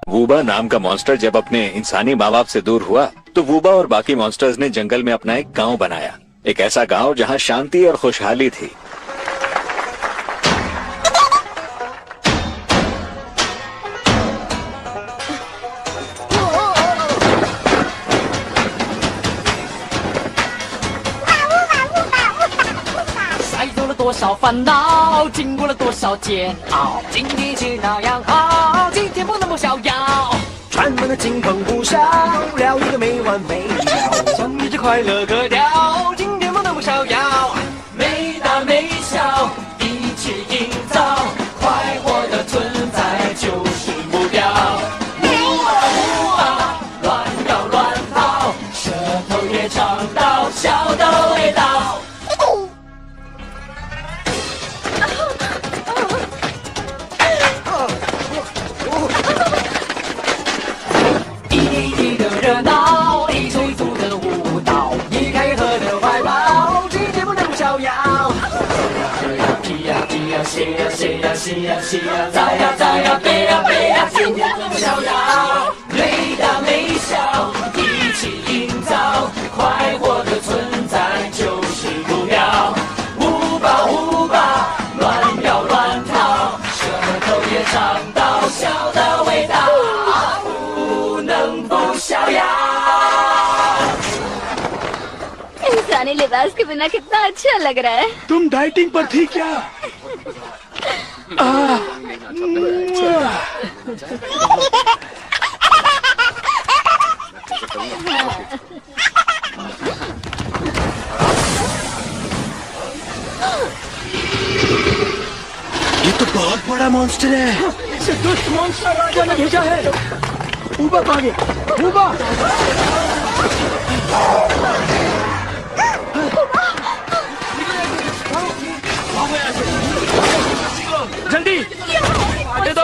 वूबा नाम का मॉन्स्टर जब अपने इंसानी माँ बाप से दूर हुआ तो वूबा और बाकी मॉन्स्टर्स ने जंगल में अपना एक गांव बनाया, एक ऐसा गांव जहां शांति और खुशहाली थी। इंसानी लिबास के बिना कितना अच्छा लग रहा है। तुम डाइटिंग पर थी क्या? ये तो बहुत बड़ा मॉन्स्टर है। इसे दुष्ट मॉन्स्टर राजा ने भेजा है। वूबा कहाँ गया? वूबा! जल्दी दे दो।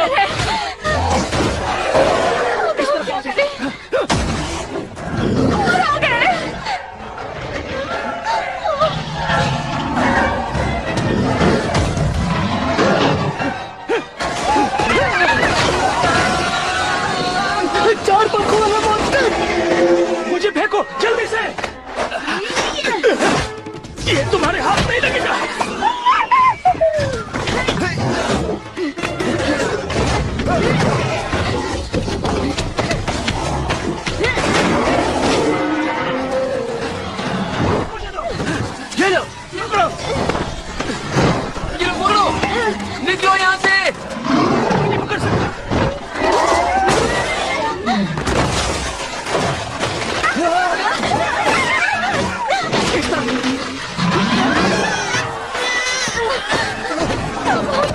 चार पंखों वाला मॉन्स्टर, मुझे फेंको जल्दी से। ये तुम्हारे हाथ नहीं लगेगा। ये लो, पकड़ो। ये पकड़ो, निकलो यहाँ से। नहीं पकड़ सकता।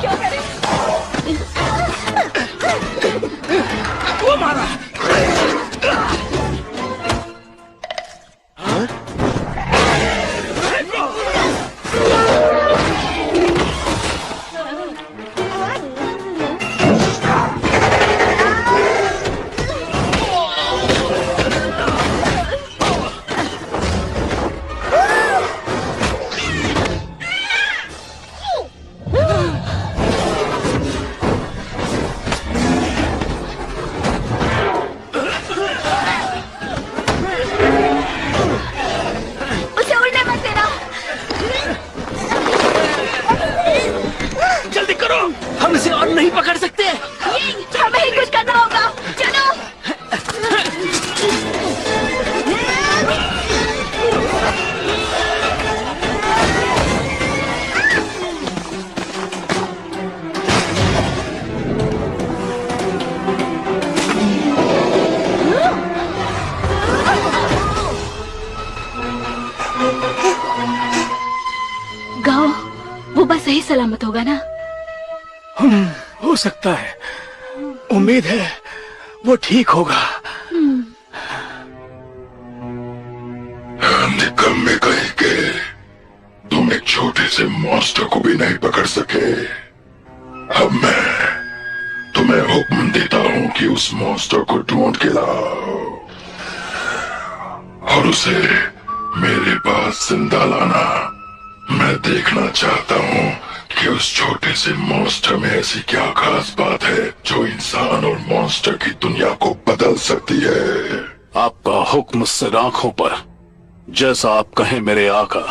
क्या करें? वो मारा। हम इसे और नहीं पकड़ सकते। हमें ही कुछ करना होगा। चलो। गाँव वो बस सही सलामत होगा ना? हो सकता है, उम्मीद है वो ठीक होगा। निकम्मे कहीं के, तुम एक छोटे से मॉन्स्टर को भी नहीं पकड़ सके। अब मैं तुम्हें हुक्म देता हूँ कि उस मॉन्स्टर को ढूंढ के लाओ और उसे मेरे पास जिंदा लाना। मैं देखना चाहता हूँ कि उस छोटे से मॉन्स्टर में ऐसी क्या खास बात है जो इंसान और मॉन्स्टर की दुनिया को बदल सकती है। आपका हुक्म सिर आंखों पर, जैसा आप कहें मेरे आका।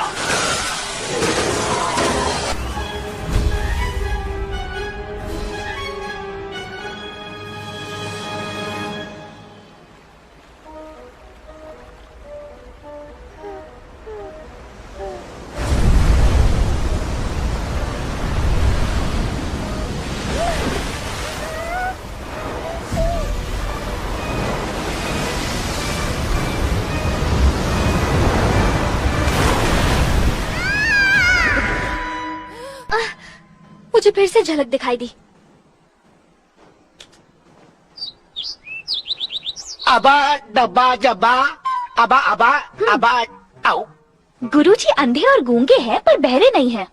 मुझे फिर से झलक दिखाई दी। अबा डब्बा जब्बा अबा अबा अबा आओ। गुरुजी अंधे और गूंगे हैं पर बहरे नहीं हैं।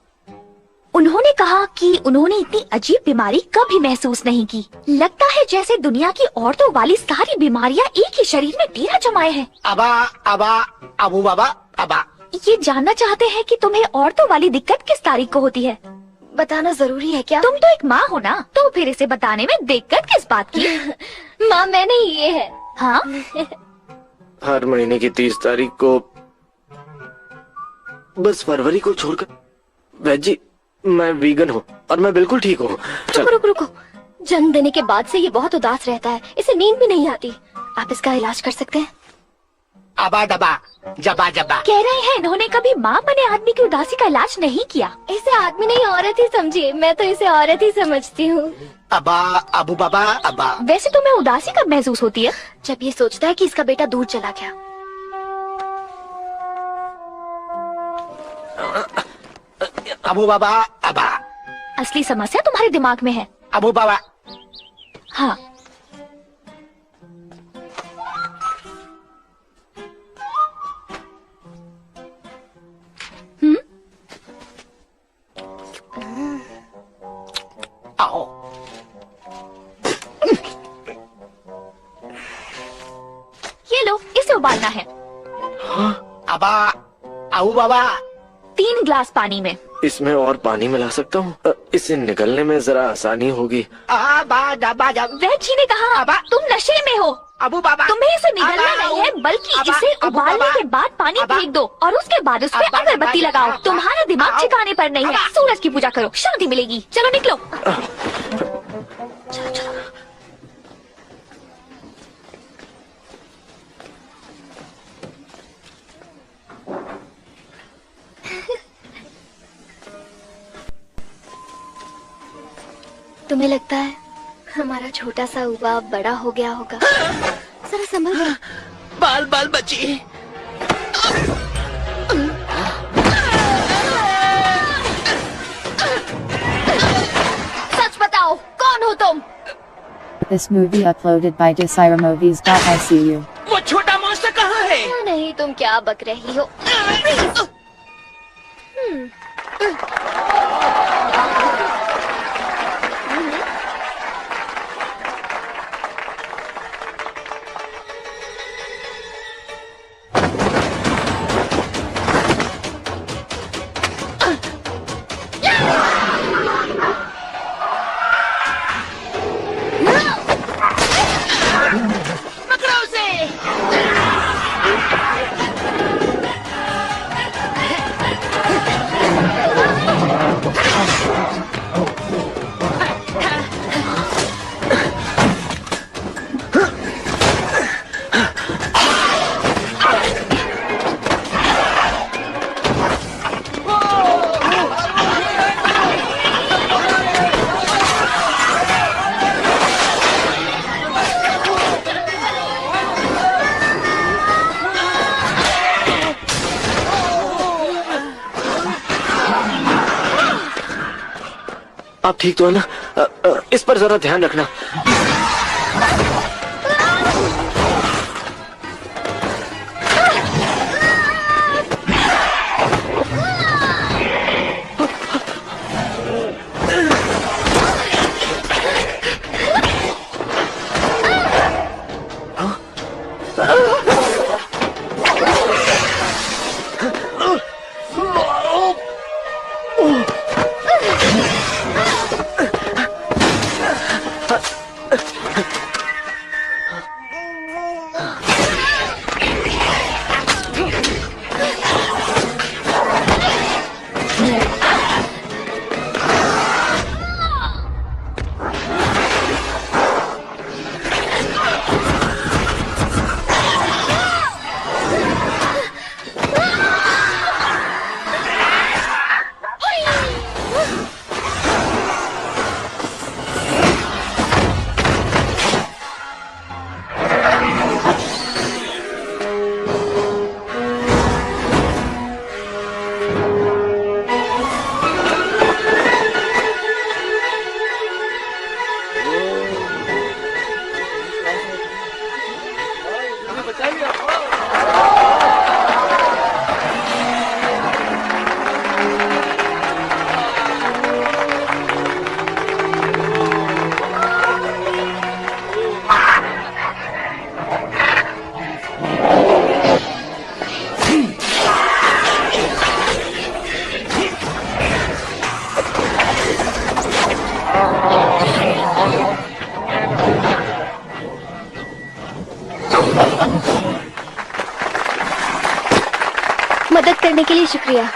उन्होंने कहा कि उन्होंने इतनी अजीब बीमारी कभी महसूस नहीं की। लगता है जैसे दुनिया की औरतों वाली सारी बीमारियां एक ही शरीर में डेरा जमाए हैं। अबा अबा अबू बाबा अबा। ये जानना चाहते हैं कि तुम्हें औरतों वाली दिक्कत किस तारीख को होती है? बताना जरूरी है क्या? तुम तो एक माँ हो ना, तो फिर इसे बताने में दिक्कत किस बात की? माँ मैं नहीं, ये है। हाँ हर महीने की 30 तारीख को, बस फरवरी को छोड़कर। वैद जी मैं वीगन हूँ और मैं बिल्कुल ठीक हूँ। रुको रुको रुको, जन्म देने के बाद से ये बहुत उदास रहता है, इसे नींद भी नहीं आती। आप इसका इलाज कर सकते हैं? अबा डबा जबा जबा। कह रहे हैं इन्होंने कभी माँ बने आदमी की उदासी का इलाज नहीं किया। इसे आदमी नहीं औरत ही समझिए, मैं तो इसे औरत ही समझती हूँ। अबा अबू बाबा अबा। वैसे तुम्हें उदासी कब महसूस होती है? जब ये सोचता है कि इसका बेटा दूर चला गया। अबू बाबा अबा। असली समस्या तुम्हारे दिमाग में है। अबू बाबा। हाँ आओ। ये लो, इसे उबालना है। अबा अबू बाबा। 3 गिलास पानी में। इसमें और पानी मिला सकता हूँ? इसे निकलने में जरा आसानी होगी। अबा डबा जब। वैद जी ने कहा अबा। तुम नशे में हो। अबू बाबा। तुम्हें इसे निगलना अबा, नहीं है, बल्कि अबा, इसे अबू उबालने बाबा, के बाद पानी अबा, फेंक दो और उसके बाद उस पे अबा, अगरबत्ती अबा, लगाओ। अबा, तुम्हारा दिमाग अबा, ठिकाने पर नहीं है। अबा। सूरज की पूजा करो, शांति मिलेगी। चलो निकलो। चलो चलो। तुम्हें लगता है हमारा छोटा सा उबा बड़ा हो गया होगा? जरा संभल कर। बाल बाल बची। सच बताओ, कौन हो तुम? This movie uploaded by DesiraMovies.icu. वो छोटा मॉन्स्टर कहाँ है? नहीं, तुम क्या बक रही हो? पकड़ो उसे। आप ठीक तो है ना? इस पर जरा ध्यान रखना। करने के लिए शुक्रिया।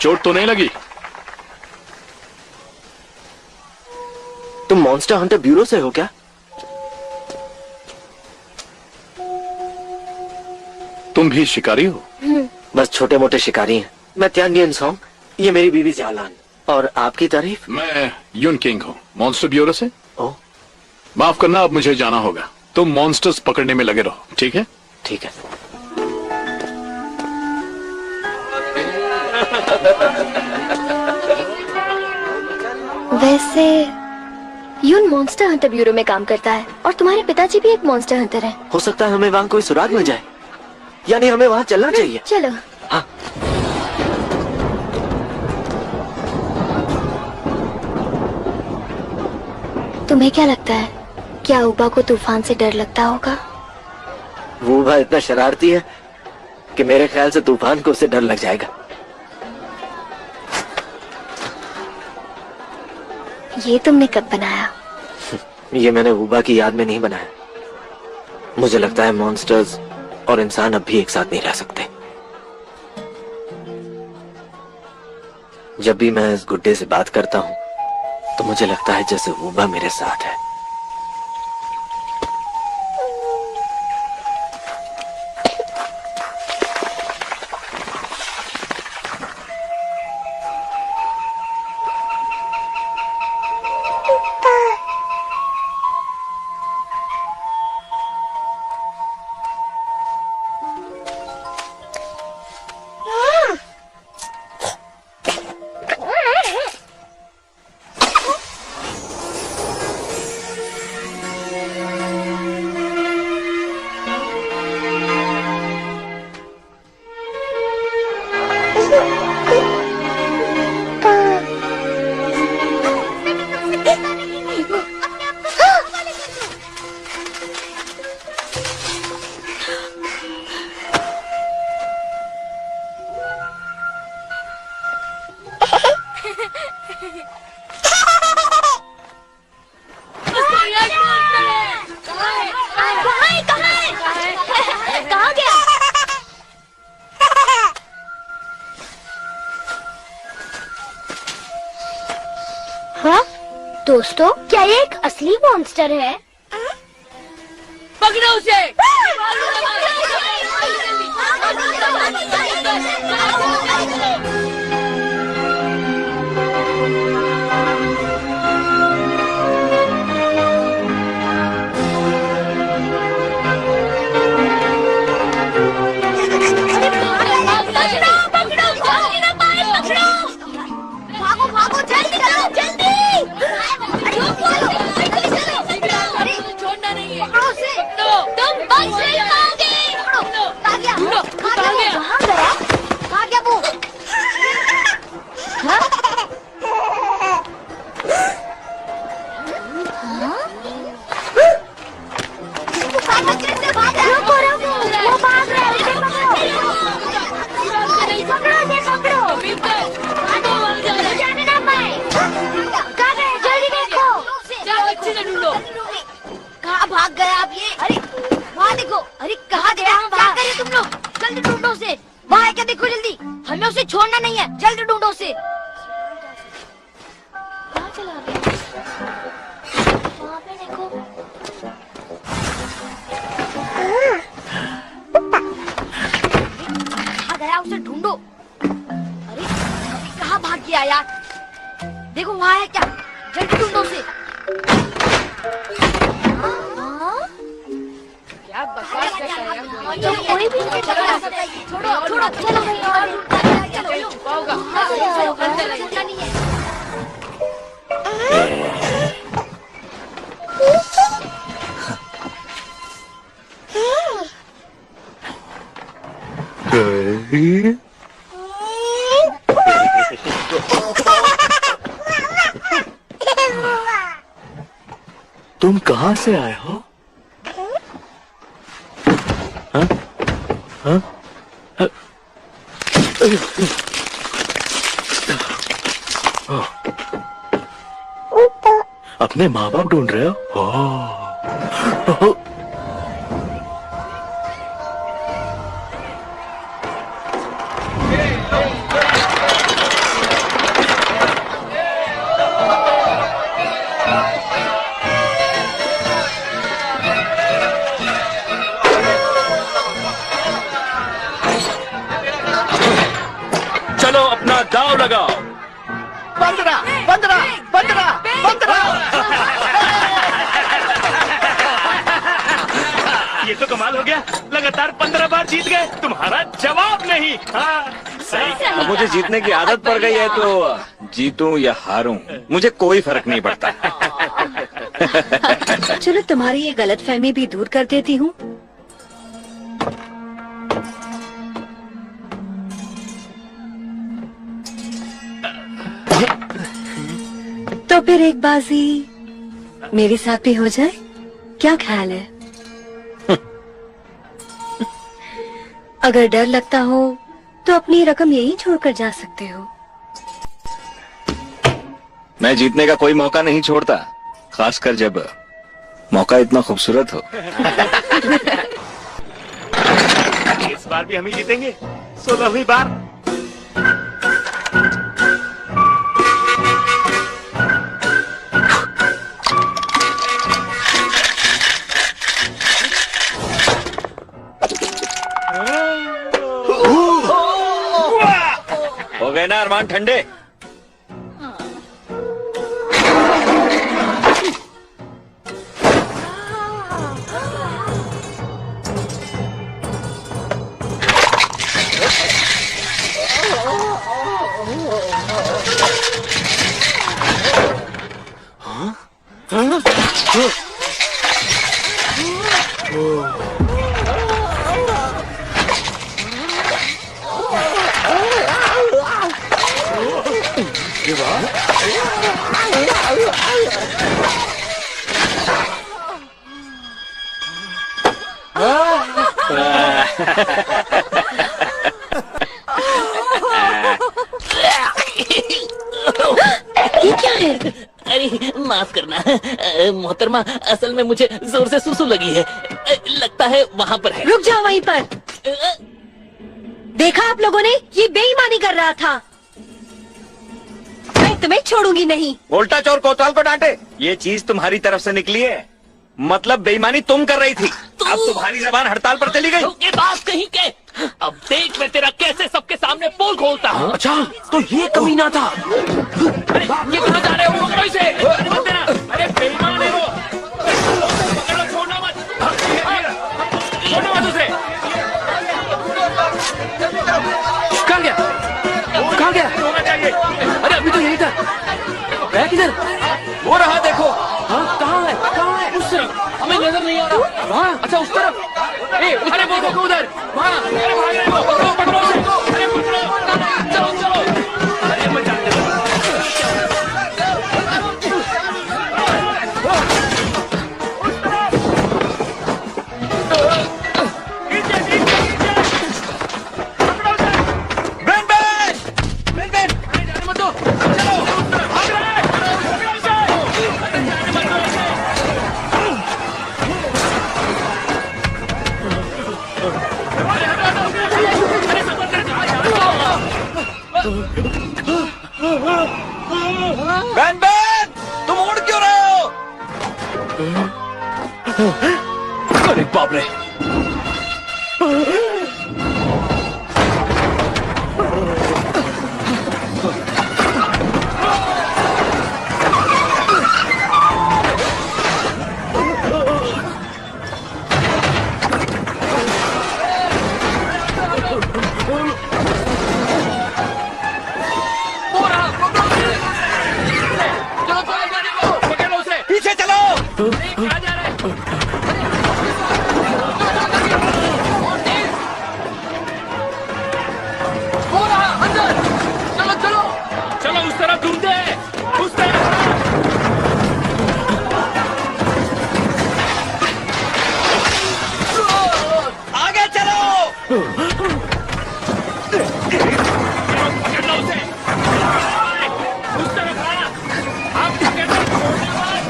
चोट तो नहीं लगी? तुम मॉन्स्टर हंटर ब्यूरो से हो क्या? तुम भी शिकारी हो? बस छोटे मोटे शिकारी हैं। मैं त्यानियन सॉन्ग, ये मेरी बीवी जालान। और आपकी तारीफ? मैं यून किंग हूँ, मॉन्स्टर ब्यूरो से। ओ, माफ करना, अब मुझे जाना होगा। तुम मॉन्स्टर्स पकड़ने में लगे रहो, ठीक है? ठीक है। वैसे यून मॉन्स्टर हंटर ब्यूरो में काम करता है और तुम्हारे पिताजी भी एक मॉन्स्टर हंटर हैं। हो सकता है हमें वहाँ कोई सुराग मिल जाए, यानी हमें वहाँ चलना चाहिए। चलो। हाँ। तुम्हें क्या लगता है, क्या उबा को तूफान से डर लगता होगा? वो उबा इतना शरारती है कि मेरे ख्याल से तूफान को उससे डर लग जाएगा। ये तुमने कब बनाया? ये मैंने उबा की याद में नहीं बनाया। मुझे लगता है मॉन्स्टर्स और इंसान अब भी एक साथ नहीं रह सकते। जब भी मैं इस गुड्डे से बात करता हूँ तो मुझे लगता है जैसे उबा मेरे साथ है। दोस्तों, क्या ये एक असली मॉन्स्टर है? पकड़ो उसे! भाग गए आप ये? अरे वहाँ देखो। अरे कहाँ गया? क्या कर रहे तुम लोग? जल्दी ढूंढो उसे। वहाँ है क्या? देखो जल्दी। हमें उसे छोड़ना नहीं है। जल्दी ढूंढो उसे। कहाँ चला गया? वहाँ पे देखो। कहाँ गया? उसे ढूंढो। अरे कहाँ भाग गया यार? देखो वहाँ है क्या? जल्दी ढूंढो उसे। क्या बकवास कर रहा है? तो कोई भी नहीं चला सकता। छोड़ो छोड़ो, चलो भाई और चलो। छुपा होगा। तुम कहाँ से आए हो? हाँ? हाँ? अपने माँ बाप ढूंढ रहे हो? ओह। लगाओ। 15 15 15 15। ये तो कमाल हो गया, लगातार 15 बार जीत गए, तुम्हारा जवाब नहीं। हाँ, सही। अब मुझे जीतने की आदत पड़ गई है, तो जीतूं या हारूं मुझे कोई फर्क नहीं पड़ता। चलो तुम्हारी ये गलतफहमी भी दूर कर देती हूँ। तो फिर एक बाजी मेरे साथ भी हो जाए, क्या ख्याल है? अगर डर लगता हो तो अपनी रकम यहीं छोड़कर जा सकते हो। मैं जीतने का कोई मौका नहीं छोड़ता, खासकर जब मौका इतना खूबसूरत हो। इस बार भी हम ही जीतेंगे, 16वीं बार। हो गए ना अरमान ठंडे? ये क्या है? अरे माफ करना मोहतरमा, असल में मुझे जोर से सुसु लगी है, लगता है वहाँ पर है। रुक जाओ वहीं पर। देखा आप लोगों ने, ये बेईमानी कर रहा था। मैं तुम्हें छोड़ूंगी नहीं। उल्टा चोर कोतवाल को डांटे, ये चीज तुम्हारी तरफ से निकली है, मतलब बेईमानी तुम कर रही थी। अब तुम्हारी जबान हड़ताल पर चली गई। ये बात कहीं के, अब देख मैं तेरा कैसे सबके सामने पोल खोलता हूँ। अच्छा, तो ये कमीना था। अरे ये कहाँ जा रहे हो? पकड़ो इसे। मत देना। अरे बेईमान है वो। पकड़ो, छोड़ना मत। छोड़ना मत उसे। कहाँ गया? कहाँ गया? होना चाहिए। अरे अभी तो यही था। गया किधर? वो रहा देखो। हाँ, कहाँ है? कहाँ है? उस तरफ, हमें नजर नहीं आ रहा। वहाँ? अच्छा, उस तरफ। अरे वो देखो उधर। वहाँ। अरे भाग रहे हो, पकड़ो पकड़ो उसे। अरे पकड़ो, चलो चलो। अरे मजा आ गया। बैन बैन, तुम उड़ क्यों रहे हो? अरे बाप रे। पीछे चलो। चलो उस तरफ ढूंढते हैं, उस तरफ। आगे चलो। पकड़ लो उसे। उस तरफ आ। आप पकड़ना, छोड़ना मत।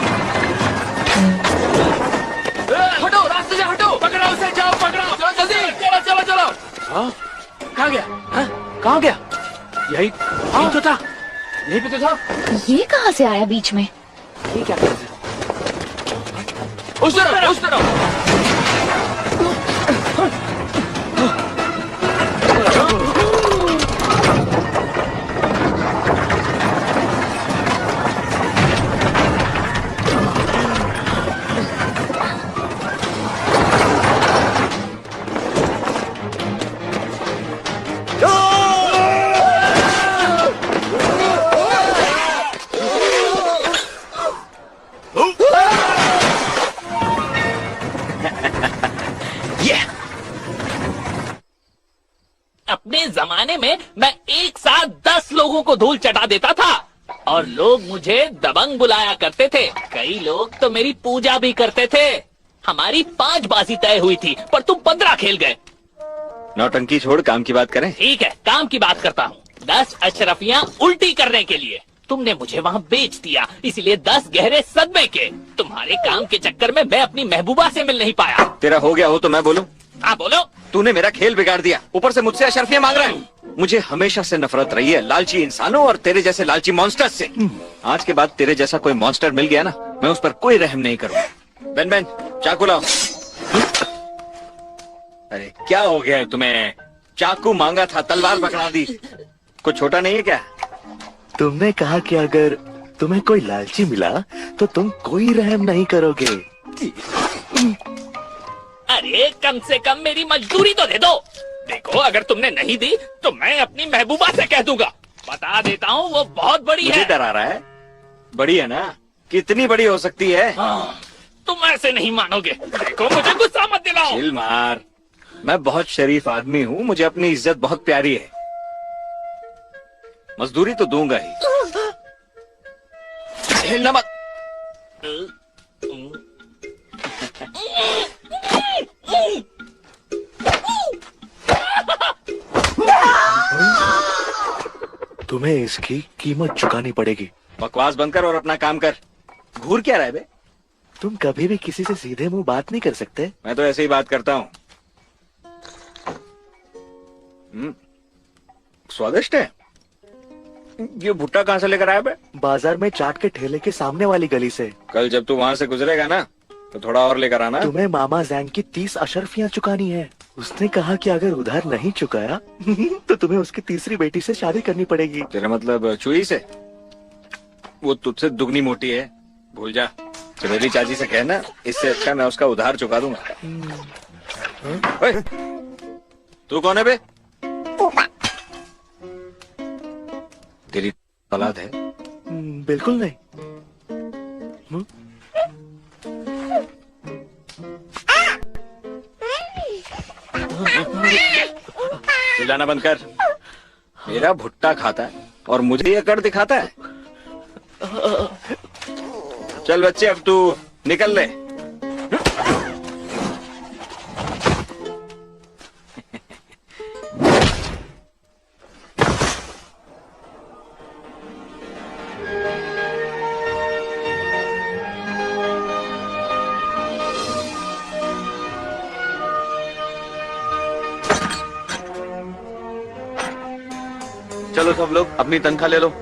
हटो, रास्ते से हटो। पकड़ो उसे, जाओ पकड़ो। चलो जल्दी, चलो चलो चलो। हाँ? कहाँ गया? हाँ? कहाँ गया? यही तो था। यही पे तो था। ये कहाँ से आया बीच में? ये क्या कर रहे थे? उस तरफ, उस तरफ। पुराने जमाने में मैं एक साथ 10 लोगों को धूल चटा देता था और लोग मुझे दबंग बुलाया करते थे। कई लोग तो मेरी पूजा भी करते थे। हमारी 5 बाजी तय हुई थी पर तुम 15 खेल गए। नौटंकी छोड़ काम की बात करें। ठीक है, काम की बात करता हूँ। 10 अशरफियाँ उल्टी करने के लिए तुमने मुझे वहाँ बेच दिया, इसीलिए 10 गहरे सदमे के। तुम्हारे काम के चक्कर में मैं अपनी महबूबा से मिल नहीं पाया। तेरा हो गया हो तो मैं बोलूं? हाँ बोलो। तूने मेरा खेल बिगाड़ दिया, ऊपर से मुझसे अशरफियाँ मांग रहा है। मुझे हमेशा से नफरत रही है लालची इंसानों और तेरे जैसे लालची मॉन्स्टर्स से। आज के बाद तेरे जैसा कोई मॉन्स्टर मिल गया ना, मैं उस पर कोई रहम नहीं करूंगा। बेन बेन, चाकू लाओ। अरे क्या हो गया है तुम्हें? चाकू मांगा था, तलवार पकड़ा दी। कुछ छोटा नहीं है क्या? तुमने कहा कि अगर तुम्हें कोई लालची मिला तो तुम कोई रहम नहीं करोगे। अरे कम से कम मेरी मजदूरी तो दे दो। देखो, अगर तुमने नहीं दी तो मैं अपनी महबूबा से कह दूंगा। बता देता हूँ, वो बहुत बड़ी है। मुझे डरा रहा है? बड़ी है ना? कितनी बड़ी हो सकती है? तुम ऐसे नहीं मानोगे। देखो, मुझे गुस्सा मत दिलाओ। चिल मार। मैं बहुत शरीफ आदमी हूँ, मुझे अपनी इज्जत बहुत प्यारी है। मजदूरी तो दूंगा ही। हिलना मत। तुम्हें इसकी कीमत चुकानी पड़ेगी। बकवास बंद कर और अपना काम कर। घूर क्या रहा है बे? तुम कभी भी किसी से सीधे मुंह बात नहीं कर सकते। मैं तो ऐसे ही बात करता हूँ। स्वादिष्ट है। ये भुट्टा कहाँ से लेकर आया बे? बाजार में चाट के ठेले के सामने वाली गली से। कल जब तू वहाँ से गुजरेगा ना तो थोड़ा और लेकर आना। तुम्हें मामा जैन की 30 अशरफियाँ चुकानी है। उसने कहा कि अगर उधार नहीं चुकाया तो तुम्हें उसकी तीसरी बेटी से शादी करनी पड़ेगी। तेरा मतलब चुई से? वो तुझसे दुगनी मोटी है, भूल जा। तो मेरी चाची से कहना, इससे अच्छा मैं उसका उधार चुका दूंगा। तू कौन है बे? तेरी औलाद है? बिल्कुल नहीं। चिल्लाना बंद कर। मेरा भुट्टा खाता है और मुझे ये कर दिखाता है। चल बच्चे, अब तू निकल ले। चलो सब लोग अपनी तनख्वाह ले लो।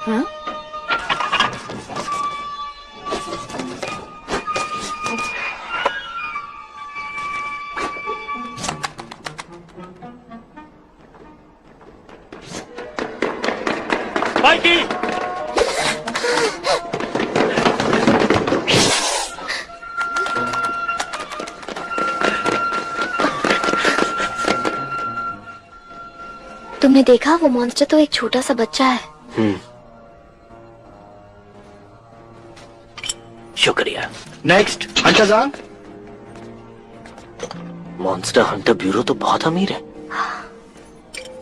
हाँ? माइकी! तुमने देखा, वो मॉन्स्टर तो एक छोटा सा बच्चा है। शुक्रिया। Next Hunter. Monster Hunter bureau तो बहुत अमीर है।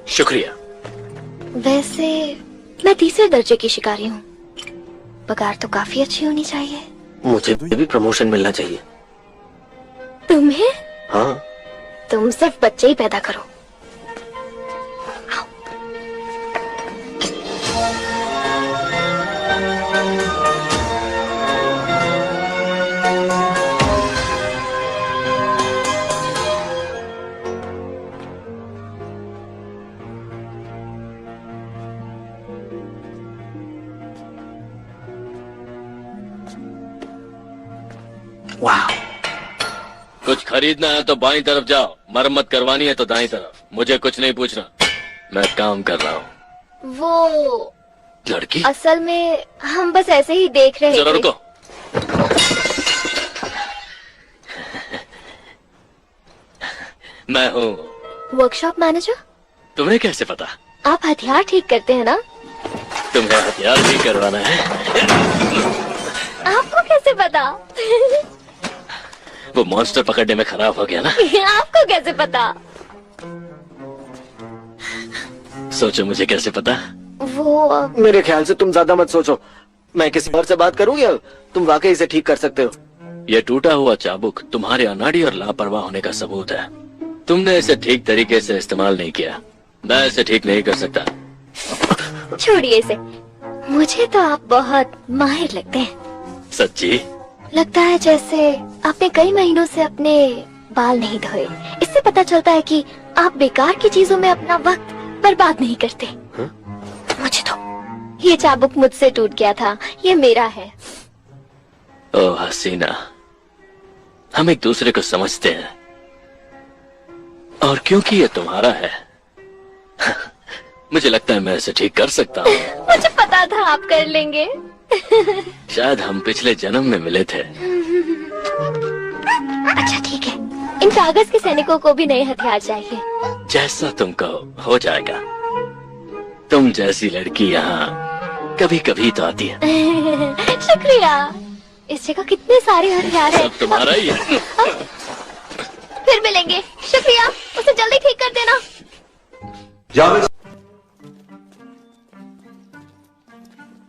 शुक्रिया। वैसे मैं तीसरे दर्जे की शिकारी हूँ। पगार तो काफी अच्छी होनी चाहिए। मुझे भी प्रमोशन मिलना चाहिए। तुम्हें? हाँ। तुम सिर्फ बच्चे ही पैदा करो। वाह। कुछ खरीदना है तो बाईं तरफ जाओ, मरम्मत करवानी है तो दाईं तरफ। मुझे कुछ नहीं पूछना, मैं काम कर रहा हूँ। वो लड़की? असल में हम बस ऐसे ही देख रहे थे। जरा रुको। मैं हूँ वर्कशॉप मैनेजर। तुम्हें कैसे पता? आप हथियार ठीक करते हैं ना? तुम्हें हथियार भी करवाना है? आपको कैसे पता? वो मॉन्स्टर पकड़ने में खराब हो गया ना। आपको कैसे पता? सोचो मुझे कैसे पता? वो मेरे ख्याल से तुम ज्यादा मत सोचो। मैं किसी और से बात करूं या तुम वाकई इसे ठीक कर सकते हो? ये टूटा हुआ चाबुक तुम्हारे अनाड़ी और लापरवाह होने का सबूत है। तुमने इसे ठीक तरीके से इस्तेमाल नहीं किया। मैं इसे ठीक नहीं कर सकता। छोड़िए इसे। मुझे तो आप बहुत माहिर लगते हैं। सच्ची? लगता है जैसे आपने कई महीनों से अपने बाल नहीं धोए। इससे पता चलता है कि आप बेकार की चीजों में अपना वक्त बर्बाद नहीं करते। मुझे तो ये चाबुक मुझसे टूट गया था, ये मेरा है। ओ हसीना, हम एक दूसरे को समझते हैं और क्योंकि ये तुम्हारा है मुझे लगता है मैं इसे ठीक कर सकता हूँ। मुझे पता था आप कर लेंगे। शायद हम पिछले जन्म में मिले थे। अच्छा ठीक है, इन कागज के सैनिकों को भी नए हथियार चाहिए। जैसा तुम कहो हो जाएगा। तुम जैसी लड़की यहाँ कभी कभी तो आती है। शुक्रिया। इस जगह कितने सारे हथियार हैं। सब तुम्हारा ही है। फिर मिलेंगे। शुक्रिया, उसे जल्दी ठीक कर देना।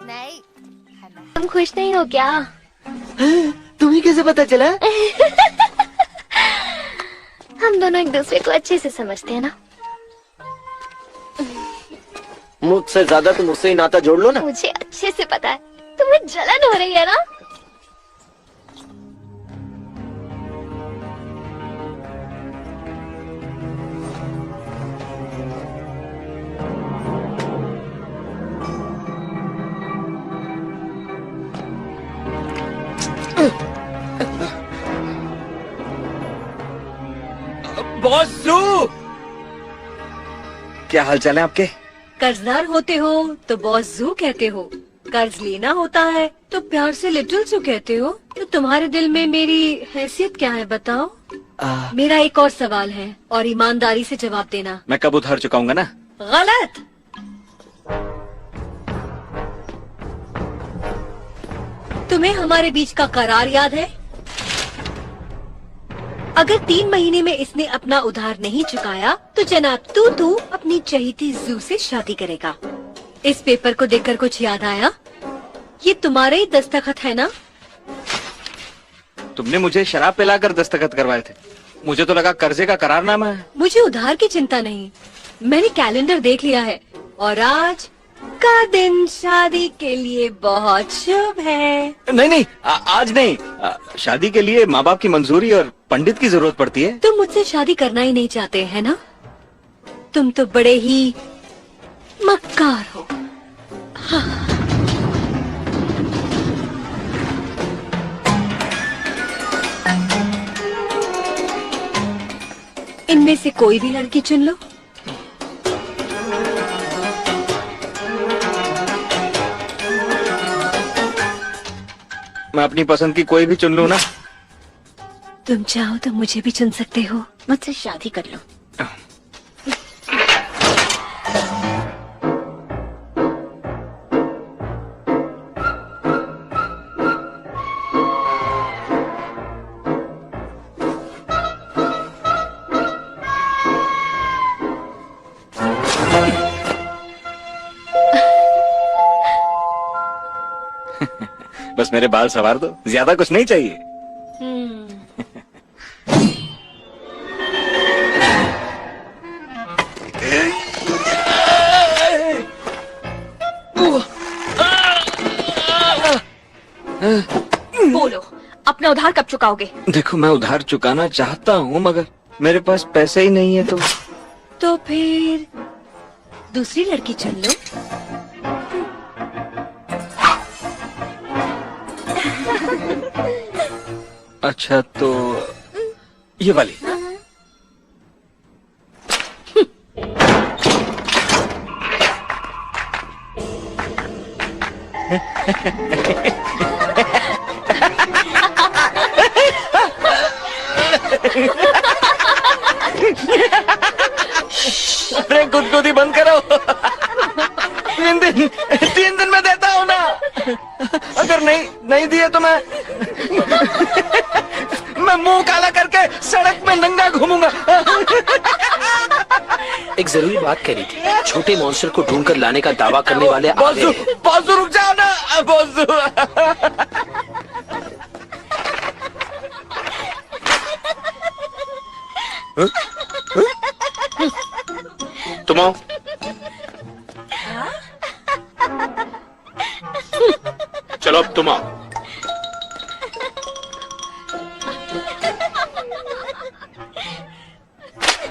नहीं, तुम खुश नहीं हो क्या? तुम्हें कैसे पता चला? हम दोनों एक दूसरे को अच्छे से समझते हैं ना। मुझसे ज्यादा तुम उससे ही नाता जोड़ लो ना। मुझे अच्छे से पता है तुम्हें जलन हो रही है ना। बॉस जू, क्या हाल चाल है आपके? कर्जदार होते हो तो बॉस जू कहते हो, कर्ज लेना होता है तो प्यार से लिटिल जू कहते हो। तो तुम्हारे दिल में मेरी हैसियत क्या है बताओ? मेरा एक और सवाल है और ईमानदारी से जवाब देना। मैं कब उधार चुकाऊंगा ना? गलत। तुम्हें हमारे बीच का करार याद है? अगर 3 महीने में इसने अपना उधार नहीं चुकाया तो जनाब तू अपनी चहीती जू से शादी करेगा। इस पेपर को देखकर कुछ याद आया? ये तुम्हारे ही दस्तखत है ना? तुमने मुझे शराब पिलाकर दस्तखत करवाए थे। मुझे तो लगा कर्जे का करारनामा है। मुझे उधार की चिंता नहीं, मैंने कैलेंडर देख लिया है और आज का दिन शादी के लिए बहुत शुभ है। नहीं, आज नहीं। शादी के लिए माँ बाप की मंजूरी और पंडित की जरूरत पड़ती है। तुम मुझसे शादी करना ही नहीं चाहते है ना? तुम तो बड़े ही मक्कार हो। हाँ। इनमें से कोई भी लड़की चुन लो। मैं अपनी पसंद की कोई भी चुन लूं ना? तुम चाहो तो मुझे भी चुन सकते हो, मुझसे शादी कर लो। बस मेरे बाल संवार दो, ज्यादा कुछ नहीं चाहिए। बोलो, अपना उधार कब चुकाओगे? देखो, मैं उधार चुकाना चाहता हूँ मगर मेरे पास पैसे ही नहीं है। तो फिर दूसरी लड़की चुन लो। अच्छा तो ये वाली। अरे गुदगुदी बंद करो। 3 दिन में देता हूँ ना। अगर नहीं दिए तो मैं मुंह काला करके सड़क में नंगा घूमूंगा। एक जरूरी बात करी थी, छोटे मॉन्स्टर को ढूंढकर लाने का दावा करने वाले आ गए हैं। बॉसू रुक जाओ ना बॉसू। तुम आओ। चलो अब तुम आओ।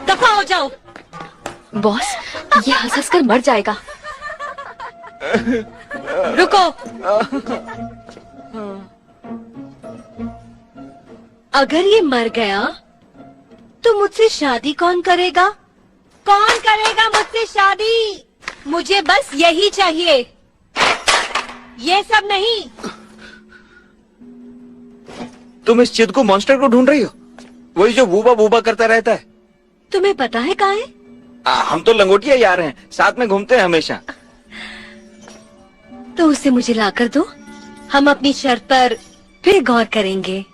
दफा हो जाओ। बॉस, ये हंस कर मर जाएगा। रुको। अगर ये मर गया तो मुझसे शादी कौन करेगा? कौन करेगा मुझसे शादी? मुझे बस यही चाहिए, ये सब नहीं। तुम इस चिद को मॉन्स्टर को ढूंढ रही हो? वही जो वूबा वूबा करता रहता है। तुम्हें पता है कहाँ है? हम तो लंगोटिया यार हैं, साथ में घूमते हैं हमेशा। तो उसे मुझे ला कर दो, हम अपनी शर्त पर फिर गौर करेंगे।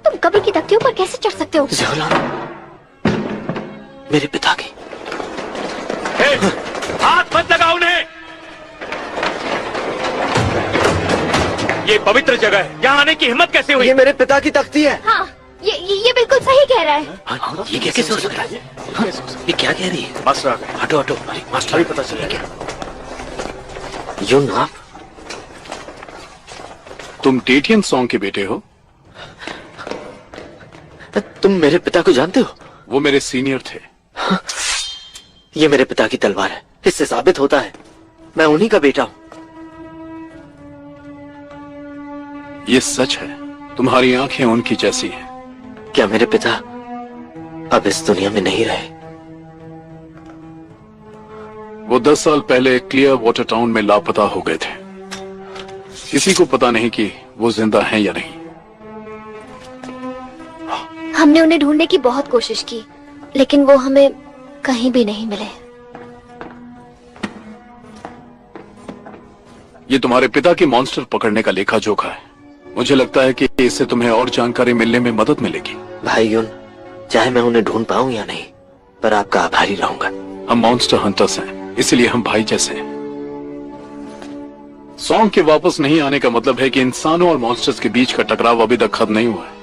तुम कभी की तख्तियों पर कैसे चढ़ सकते हो? मेरे पिता की। हाथ मत लगाओ उन्हें। ये पवित्र जगह है, यहाँ आने की हिम्मत कैसे हुई? ये मेरे पिता की तख्ती है। हाँ, ये बिल्कुल सही कह रहा है। हाँ, ये कैसे हो सकता है? हाँ, ये क्या कह रही है? मास्टर आ गए। हटो हटो, मास्टर भी पता चला क्या? यून, आप तुम टेटियन सॉन्ग के बेटे हो? तुम मेरे पिता को जानते हो? वो मेरे सीनियर थे। हाँ, ये मेरे पिता की तलवार है, इससे साबित होता है मैं उन्हीं का बेटा हूं। ये सच है, तुम्हारी आंखें उनकी जैसी हैं। क्या मेरे पिता अब इस दुनिया में नहीं रहे? वो 10 साल पहले क्लियर वाटर टाउन में लापता हो गए थे। किसी को पता नहीं कि वो जिंदा हैं या नहीं। हमने उन्हें ढूंढने की बहुत कोशिश की, लेकिन वो हमें कहीं भी नहीं मिले। ये तुम्हारे पिता के मॉन्स्टर पकड़ने का लेखा जोखा है। मुझे लगता है कि इससे तुम्हें और जानकारी मिलने में मदद मिलेगी। भाई यून, चाहे मैं उन्हें ढूंढ पाऊं या नहीं, पर आपका आभारी रहूंगा। हम मॉन्स्टर हंटर्स हैं, इसलिए हम भाई जैसे हैं। सॉन्ग के वापस नहीं आने का मतलब है कि इंसानों और मॉन्स्टर्स के बीच का टकराव अभी तक खत्म नहीं हुआ है,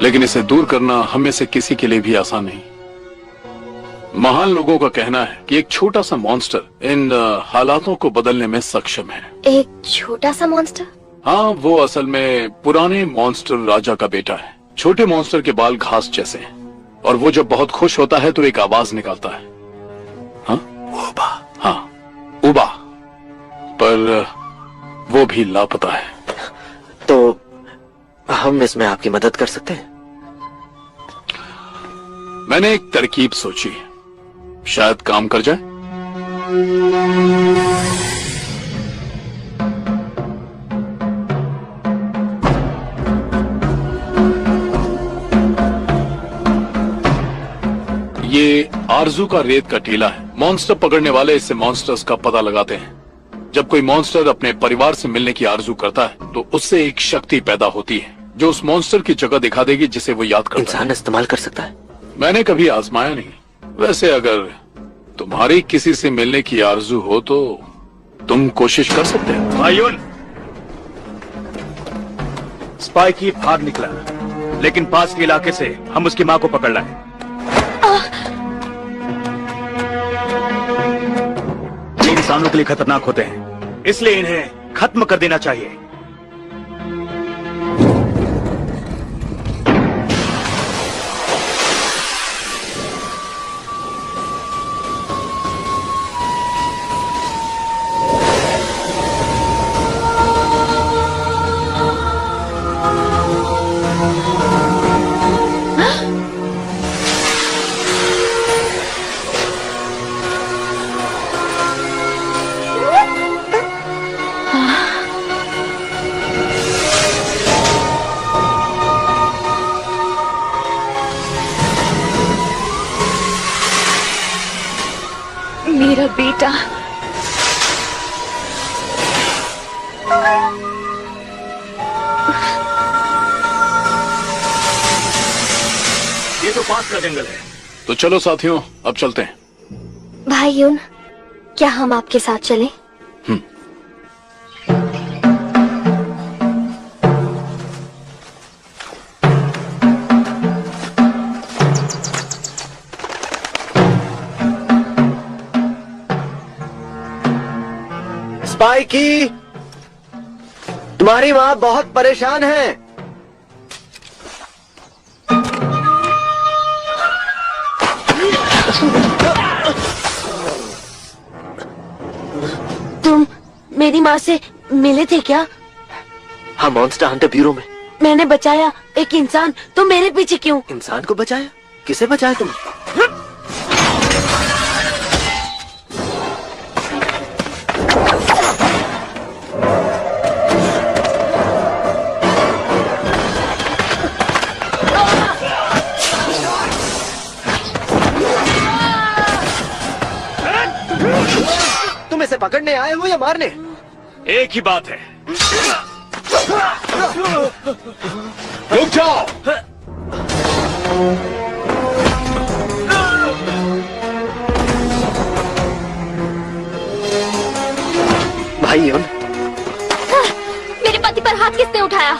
लेकिन इसे दूर करना हम में से किसी के लिए भी आसान नहीं। महान लोगों का कहना है कि एक छोटा सा मॉन्स्टर इन हालातों को बदलने में सक्षम है। एक छोटा सा मॉन्स्टर? हाँ, वो असल में पुराने मॉन्स्टर राजा का बेटा है। छोटे मॉन्स्टर के बाल घास जैसे हैं, और वो जब बहुत खुश होता है तो एक आवाज निकालता है। हाँ, उबा। हाँ, उबा। पर वो भी लापता है। तो हम इसमें आपकी मदद कर सकते हैं? मैंने एक तरकीब सोची, शायद काम कर जाए। ये आरजू का रेत का टीला है। मॉन्स्टर पकड़ने वाले इससे मॉन्स्टर्स का पता लगाते हैं। जब कोई मॉन्स्टर अपने परिवार से मिलने की आरजू करता है तो उससे एक शक्ति पैदा होती है जो उस मॉन्स्टर की जगह दिखा देगी जिसे वो याद करता है। इंसान इस्तेमाल कर सकता है? मैंने कभी आजमाया नहीं। वैसे अगर तुम्हारी किसी से मिलने की आरजू हो तो तुम कोशिश कर सकते हो। भाइयों, स्पाइकी बाहर निकला, लेकिन पास के इलाके से हम उसकी मां को पकड़ लाए। ये इंसानों के लिए खतरनाक होते हैं, इसलिए इन्हें खत्म कर देना चाहिए। बेटा। ये तो पास का जंगल है। तो चलो साथियों, अब चलते हैं। भाई यून, क्या हम आपके साथ चलें? स्पाइकी, तुम्हारी माँ बहुत परेशान है। तुम मेरी माँ से मिले थे क्या? हाँ, मॉन्स्टर हंटर ब्यूरो में। मैंने बचाया एक इंसान, तो मेरे पीछे क्यों? इंसान को बचाया? किसे बचाया तुम? तुम इसे पकड़ने आए हो या मारने? एक ही बात है। रुक जाओ। भाई यून, मेरे पति पर हाथ किसने उठाया?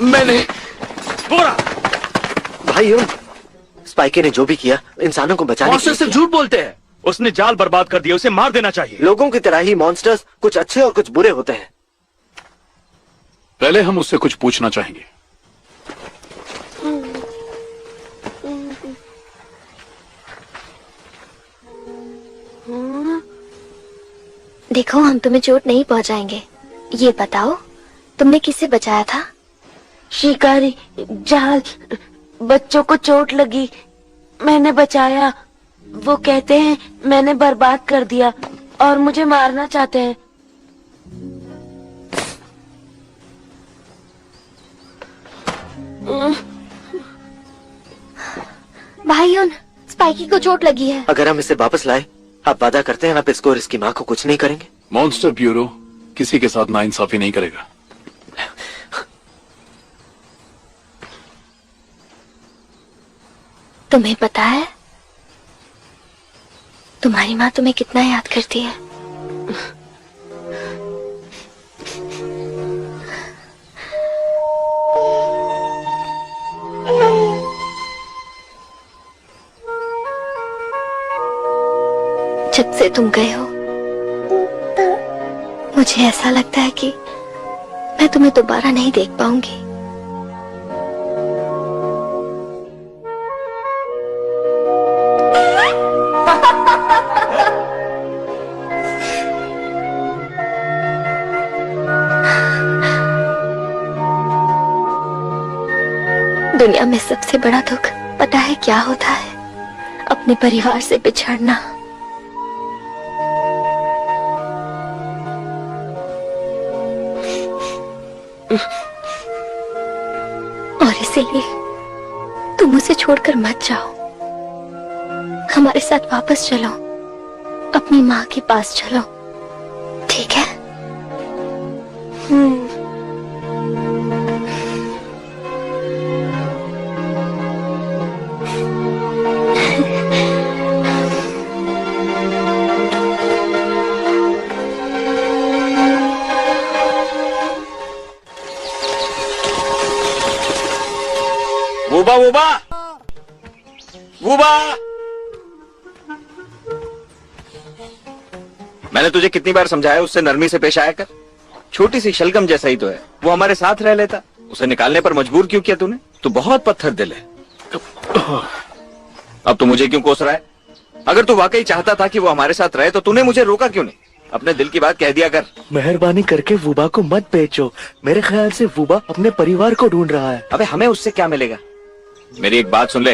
मैंने। बोरा। भाई यून, स्पाइकी ने जो भी किया इंसानों को बचाने के लिए से झूठ बोलते हैं। उसने जाल बर्बाद कर दिया, उसे मार देना चाहिए। लोगों की तरह ही मॉन्स्टर्स कुछ अच्छे और कुछ बुरे होते हैं। पहले हम उससे कुछ पूछना चाहेंगे। देखो, हम तुम्हें चोट नहीं पहुंचाएंगे। ये बताओ, तुमने किससे बचाया था? शिकारी जाल, बच्चों को चोट लगी, मैंने बचाया। वो कहते हैं मैंने बर्बाद कर दिया और मुझे मारना चाहते हैं। भाई यून, स्पाइकी को चोट लगी है। अगर हम इसे वापस लाए, आप वादा करते हैं आप इसको और इसकी माँ को कुछ नहीं करेंगे? मॉन्स्टर ब्यूरो किसी के साथ नाइंसाफी नहीं करेगा। तुम्हें पता है तुम्हारी माँ तुम्हें कितना याद करती है? जब से तुम गए हो, मुझे ऐसा लगता है कि मैं तुम्हें दोबारा नहीं देख पाऊंगी। दुनिया में सबसे बड़ा दुख पता है क्या होता है? अपने परिवार से बिछड़ना। और इसीलिए तुम उसे छोड़कर मत जाओ, हमारे साथ वापस चलो, अपनी माँ के पास चलो, ठीक है? वूबा वूबा वूबा, मैंने तुझे कितनी बार समझाया उससे नरमी से पेश आया कर। छोटी सी शलगम जैसा ही तो है, वो हमारे साथ रह लेता। उसे निकालने पर मजबूर क्यों किया तूने? तू बहुत पत्थर दिल है। अब तू मुझे क्यों कोस रहा है? अगर तू वाकई चाहता था कि वो हमारे साथ रहे तो तूने मुझे रोका क्यों नहीं? अपने दिल की बात कह दिया कर। मेहरबानी करके वूबा को मत बेचो। मेरे ख्याल से वूबा अपने परिवार को ढूंढ रहा है। अबे हमें उससे क्या मिलेगा? मेरी एक बात सुन ले,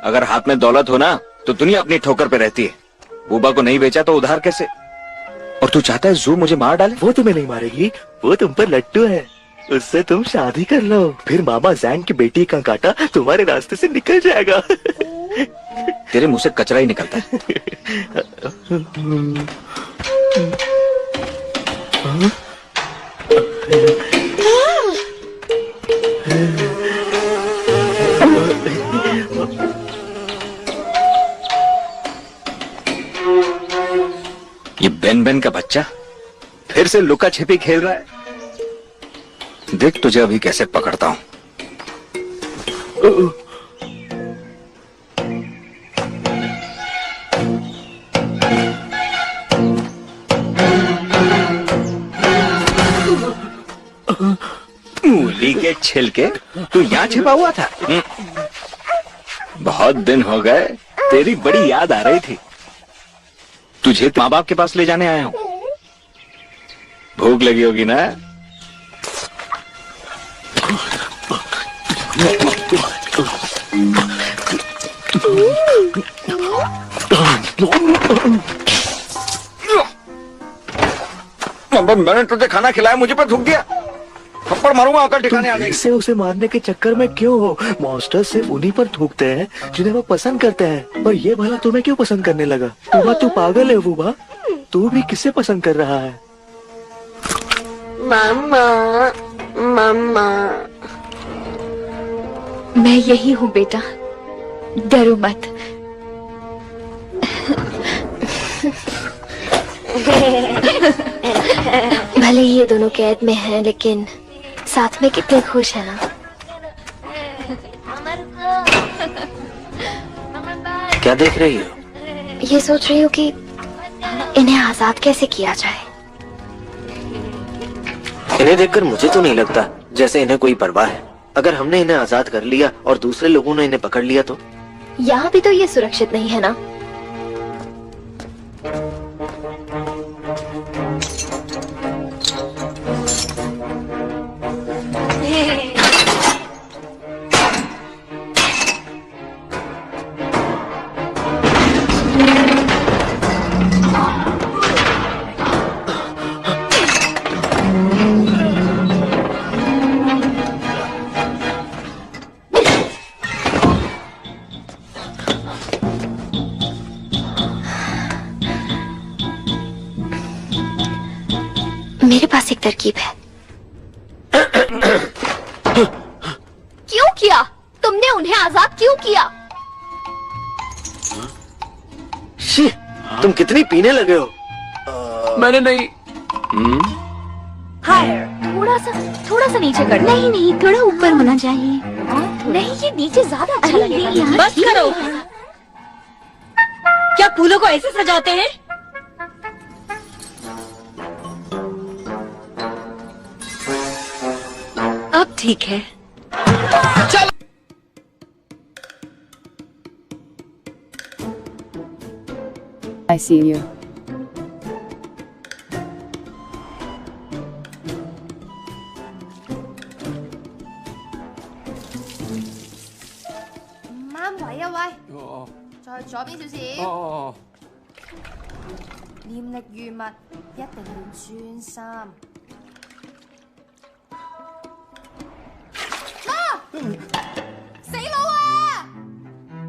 अगर हाथ में दौलत हो ना तो दुनिया अपनी ठोकर पे रहती है। वूबा को नहीं बेचा तो उधार कैसे? और तू चाहता है जू मुझे मार डाले? वो तुम्हें नहीं मारेगी, वो तुम पर लट्टू है। उससे तुम शादी कर लो, फिर मामा जैन की बेटी का कांटा तुम्हारे रास्ते से निकल जाएगा। तेरे मुंह से कचरा ही निकलता है। ये बेन बेन का बच्चा फिर से लुका छिपी खेल रहा है। देख तुझे अभी कैसे पकड़ता हूं। मूली के छिलके तू यहाँ छिपा हुआ था? बहुत दिन हो गए, तेरी बड़ी याद आ रही थी। तुझे माँ बाप के पास ले जाने आया हूं। भूख लगी होगी ना? मैंने तुझे खाना खिलाया, मुझे पर थूक दिया। थप्पड़ मारूंगा अकल ठिकाने आ गई। इससे उसे मारने के चक्कर में क्यों हो? मॉन्स्टर सिर्फ उन्हीं पर थूकते हैं जिन्हें वो पसंद करते हैं। और ये भला तुम्हें क्यों पसंद करने लगा? तू पागल है वूबा। तू भी किसे पसंद कर रहा है? मामा, मामा। मैं यही हूँ बेटा, डरो मत। भले ये दोनों कैद में हैं, लेकिन साथ में कितने खुश है ना। क्या देख रही हो? ये सोच रही हूँ कि इन्हें आजाद कैसे किया जाए। इन्हें देखकर मुझे तो नहीं लगता जैसे इन्हें कोई परवाह है। अगर हमने इन्हें आजाद कर लिया और दूसरे लोगों ने इन्हें पकड़ लिया तो? यहाँ भी तो ये सुरक्षित नहीं है ना। मेरे पास एक तरकीब है। क्यों किया? तुमने उन्हें आजाद क्यों किया? शी, तुम कितनी पीने लगे हो? मैंने नहीं। थोड़ा सा नीचे कर। नहीं, थोड़ा ऊपर होना चाहिए। नहीं, ये नीचे ज्यादा अच्छा लगेगा। बस करो। क्या फूलों को ऐसे सजाते हैं? अब ठीक है। चलो। I see you.再左邊少少。念力遇物，一定要專心。死佬啊！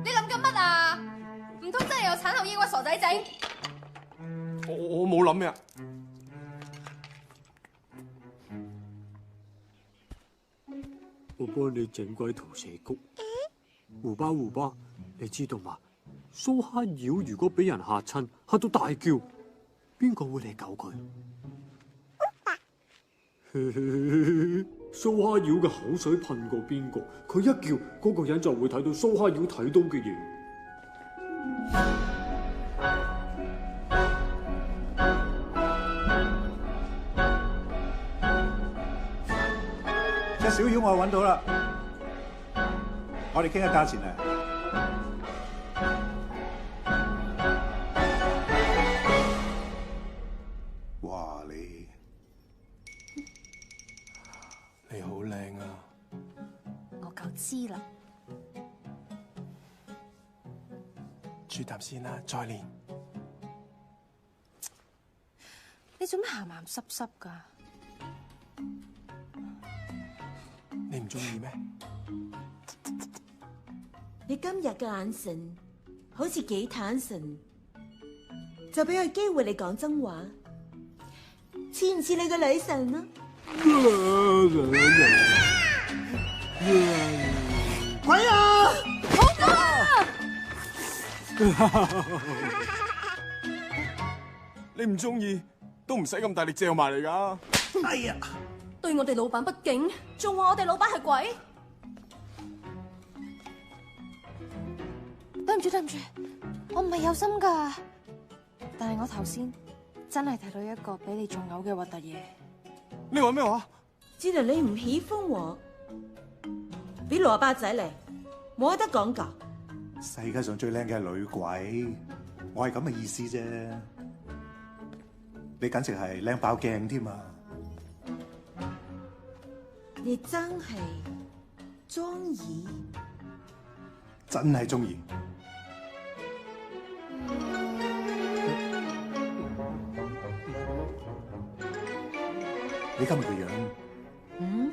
你諗緊乜啊？唔通真係有產後抑鬱傻仔整？我冇諗呀。我幫你整鬼圖蛇谷。胡巴胡巴，你知道嘛？蘇蝦妖如果俾人嚇親，嚇到大叫，邊個會嚟救佢？蘇蝦妖嘅口水噴過邊個，佢一叫，嗰個人就會睇到蘇蝦妖睇到嘅嘢。隻小妖我揾到啦，我哋傾下價錢啊！哇，你好靚啊！我夠知啦。煮啖先啦，再練。你做咩鹹鹹濕濕㗎？你唔中意咩？你今日嘅眼神好似幾坦誠，就俾個機會你講真話，似唔似你個女神啊？鬼啊！好多啊！你唔中意都唔使咁大力嚼埋嚟㗎。哎呀！對我哋老闆不敬，仲話我哋老闆係鬼。對唔住對唔住，我唔係有心㗎，但係我頭先真係睇到一個比你仲嘔嘅核突嘢。你話咩話？知道你唔喜歡我，俾蘿蔔仔嚟，冇得講㗎。世界上最靚嘅係女鬼，我係咁嘅意思啫。你簡直係靚爆鏡添啊！你真係中意，真係中意。你今日個樣，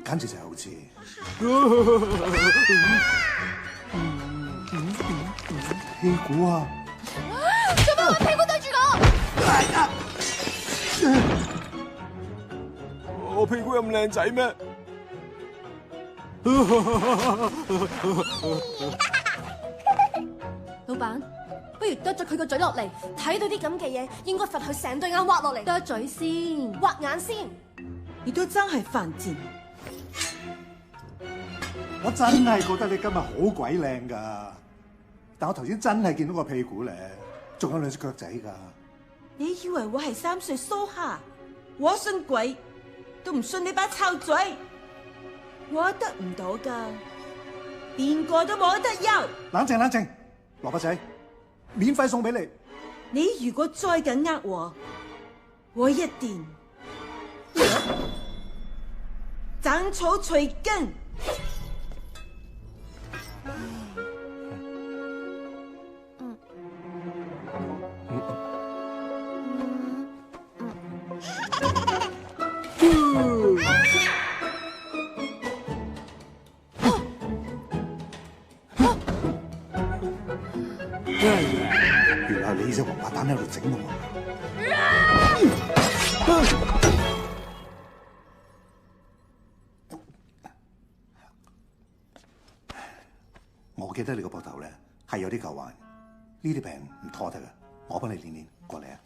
簡直就係好似屁股啊！做乜揾屁股對住我？我屁股咁靚仔咩？老闆，不如剁咗佢個嘴落嚟，睇到啲咁嘅嘢，應該罰佢成對眼挖落嚟。剁嘴先，挖眼先。你都真係犯賤。我真係覺得你今日好鬼靚㗎，但我頭先真係見到個屁股咧，仲有兩隻腳仔㗎。你以為我係3歲蘇蝦？我信鬼都唔信你把臭嘴。我得唔到㗎，邊個都冇得有。冷靜冷靜，蘿蔔仔，免費送俾你。你如果再敢呃我一定斬草除根。原來你隻王八蛋喺度整我。我記得你個膊頭咧係有啲舊患，呢啲病唔拖得㗎，我幫你練練，過嚟啊！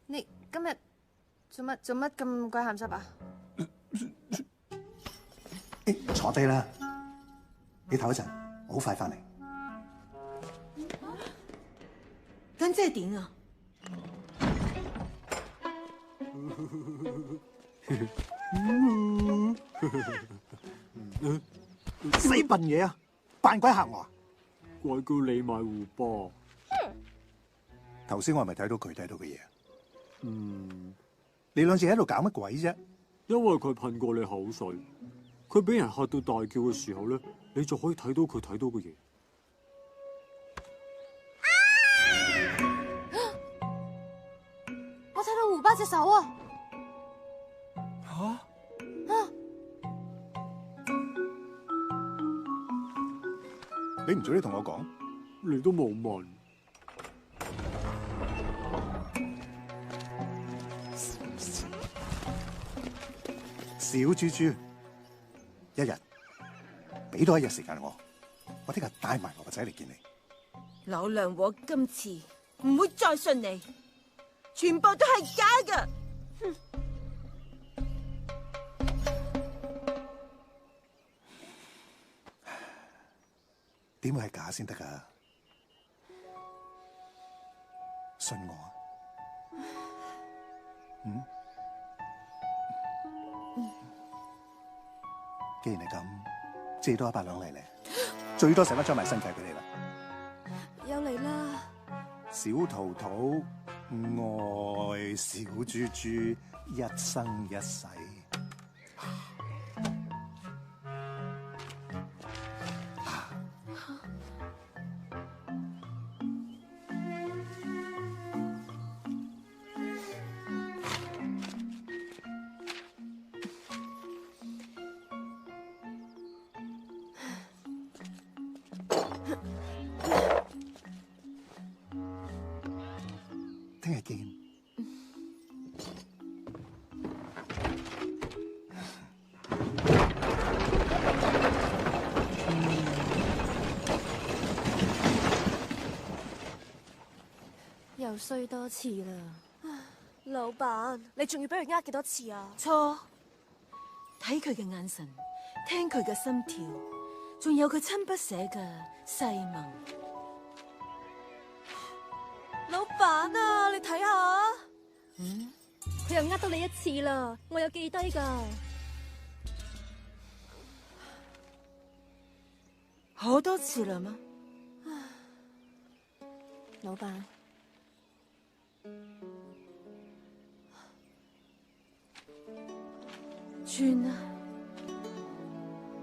你今日做乜咁鬼鹹濕啊？坐低啦，你唞一陣，我好快翻嚟。咁即係點啊？死笨嘢啊！扮鬼嚇我啊！鬼叫你買胡波。頭先我係咪睇到佢睇到嘅嘢？你兩隻喺度搞乜鬼啫？因為佢噴過你口水，佢俾人嚇到大叫嘅時候咧，你就可以睇到佢睇到嘅嘢。我睇到胡巴隻手啊！你唔早啲同我講，你都冇問。小豬豬，一日俾多一日時間我聽日帶埋我個仔嚟見你。老娘我今次唔會再信你，全部都係假㗎。哼！點會係假先得㗎？信我啊！既然係咁，借多100兩嚟咧，最多使乜將埋身契俾你啦。又嚟啦！小桃桃愛小豬豬一生一世。聽日見。又衰多次啦！老闆，你仲要俾佢呃幾多次啊？錯，睇佢嘅眼神，聽佢嘅心跳，仲有佢親筆寫嘅誓盟。老闆啊，你睇下，佢又呃到你一次啦，我有記低㗎。好多次啦嗎？老闆。算啦，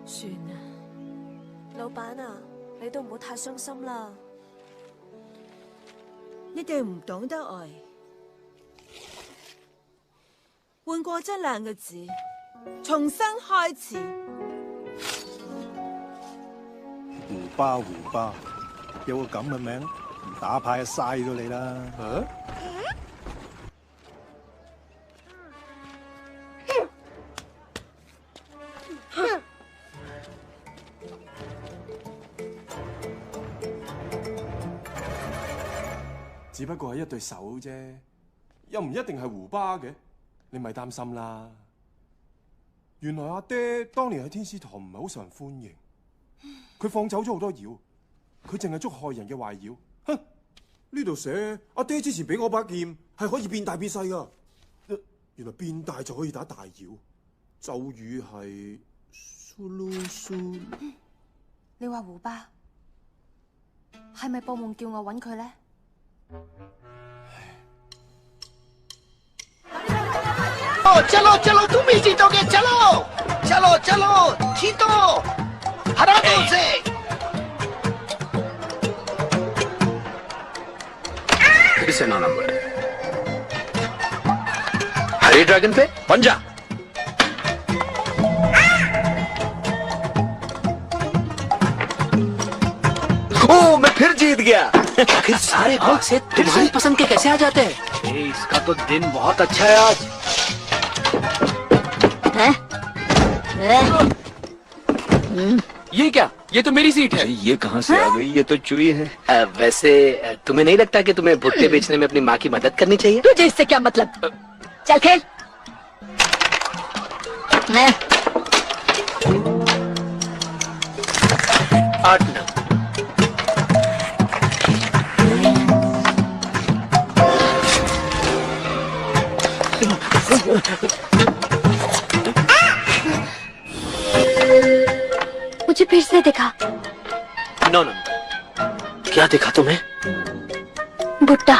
算啦。老闆啊，你都唔好太傷心啦。你哋唔懂得愛，換過這兩個字，重新開始。胡巴胡巴，有個咁嘅名，唔打牌就嘥咗你啦。只不過係一對手啫，又唔一定係胡巴嘅，你咪擔心啦。原來阿爹當年喺天使堂唔係好受人歡迎，佢放走咗好多妖，佢淨係捉害人嘅壞妖。哼！呢度寫阿爹之前俾我把劍係可以變大變細噶，原來變大就可以打大妖。咒語係蘇嚕蘇。你話胡巴係咪報夢叫我揾佢咧？चलो चलो तुम ही जीतोगे चलो चलो चलो जीतो हरा दो उसे फिर से 9 नंबर हरी ड्रैगन पे पंजा ओ मैं फिर जीत गया। आखिर सारे मुल्क से तुम्हारी पसंद के कैसे आ जाते हैं? इसका तो दिन बहुत अच्छा है आज। ये क्या? ये तो मेरी सीट है। ये कहाँ से आ गई? ये तो चुई है। वैसे तुम्हें नहीं लगता कि तुम्हें भुट्टे बेचने में अपनी माँ की मदद करनी चाहिए? तुझे इससे क्या मतलब? चल खेल। 8 9 मुझे फिर से दिखा। 9 नंबर। क्या दिखा तुम्हें? भुट्टा।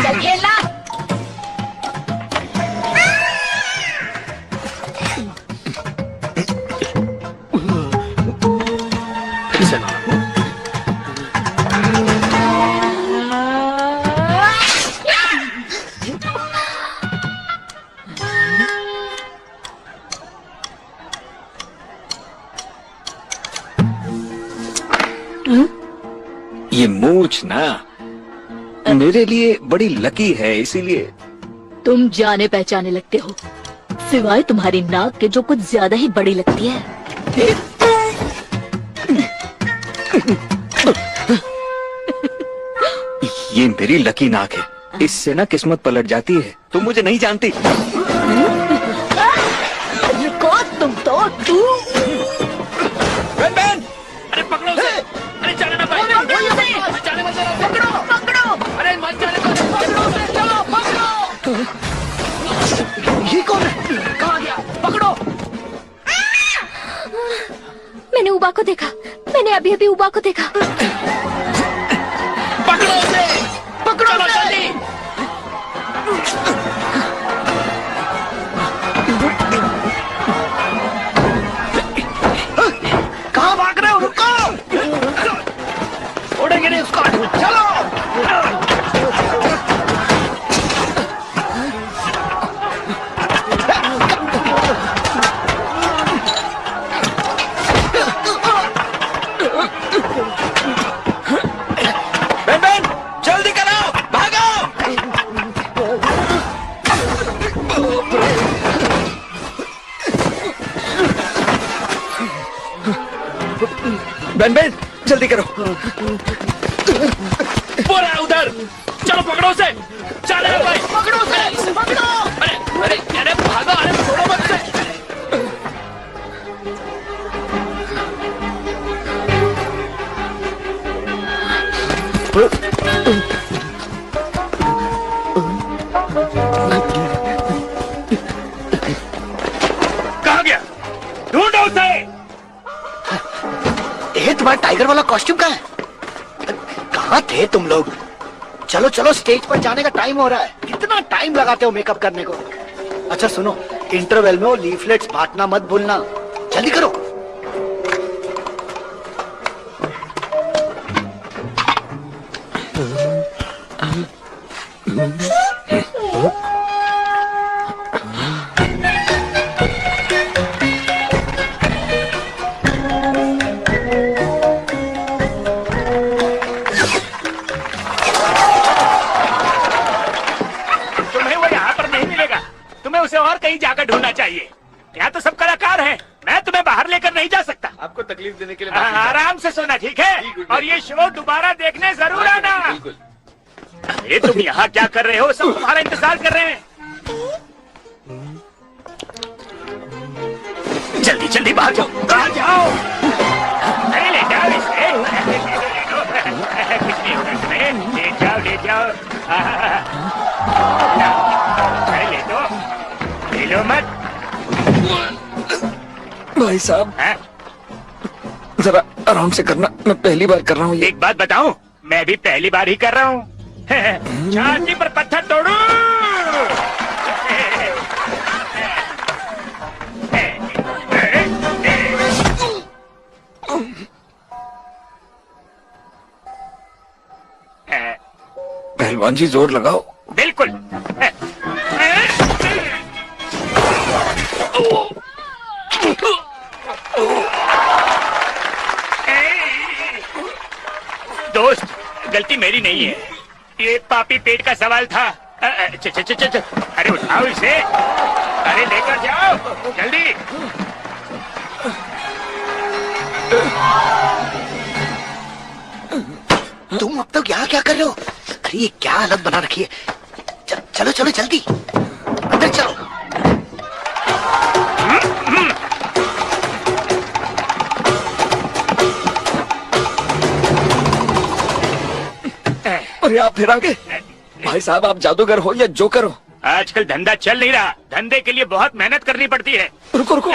चल खेलना। ये मूछ ना मेरे लिए बड़ी लकी है, इसीलिए। तुम जाने पहचाने लगते हो, सिवाय तुम्हारी नाक के जो कुछ ज्यादा ही बड़ी लगती है। ये मेरी लकी नाक है, इससे ना किस्मत पलट जाती है। तुम मुझे नहीं जानती। तुम तो बैन, अरे पकड़ो उसे, अरे जाने ना पाए, जाने मत देना, पकड़ो, पकड़ो, अरे मत जाने दो, पकड़ो उसे, चलो पकड़ो। ये कौन है? कहाँ गया? पकड़ो। मैंने उबा को देखा, मैंने अभी अभी उबा को देखा। पकड़ो उसे, पकड़ो उसे। कहाँ भाग रहे हो? रुको! छोड़ेंगे नहीं उसको। चलो! बेन जल्दी करो। वो रहा उधर, चलो पकड़ो उसे। चलो भाई पकड़ो उसे, पकड़ो। अरे अरे अरे भागो, अरे छोड़ो मत उसे। कहाँ गया? ढूंढो उसे। ये तुम्हारा टाइगर वाला कॉस्ट्यूम कहाँ है? कहाँ थे तुम लोग? चलो चलो, स्टेज पर जाने का टाइम हो रहा है। कितना टाइम लगाते हो मेकअप करने को? अच्छा सुनो, इंटरवल में वो लीफलेट्स बांटना मत भूलना। जल्दी करो। उसे और कहीं जाकर ढूंढना चाहिए। यहाँ तो सब कलाकार हैं। मैं तुम्हें बाहर लेकर नहीं जा सकता। आपको तकलीफ देने के लिए आराम से सोना, ठीक है? और ये शो दोबारा देखने जरूर आना। अरे तुम यहाँ क्या कर रहे हो? सब तुम्हारा इंतजार कर रहे हैं। जल्दी जल्दी बाहर जाओ, बाहर जाओ। अरे ले जाओ इसे। कुछ नहीं होगा तुम्हें। ले जाओ ले जाओ। अरे ले दो, ले लो मत। भाई साहब जरा आराम से करना, मैं पहली बार कर रहा हूँ। एक बात बताऊं, मैं भी पहली बार ही कर रहा हूँ। छाती पर पत्थर तोड़ू। पहलवान जी जोर लगाओ। बिल्कुल। दोस्त, गलती मेरी नहीं है। ये पापी पेट का सवाल था। अरे उठाओ इसे। अरे लेकर जाओ जल्दी। तुम अब तक यहाँ क्या कर रहे हो? अरे ये क्या हालत बना रखी है? चलो चलो जल्दी अंदर चलो। अरे आप फिर आगे। भाई साहब आप जादूगर हो या जोकर हो? आजकल धंधा चल नहीं रहा। धंधे के लिए बहुत मेहनत करनी पड़ती है। रुको रुको,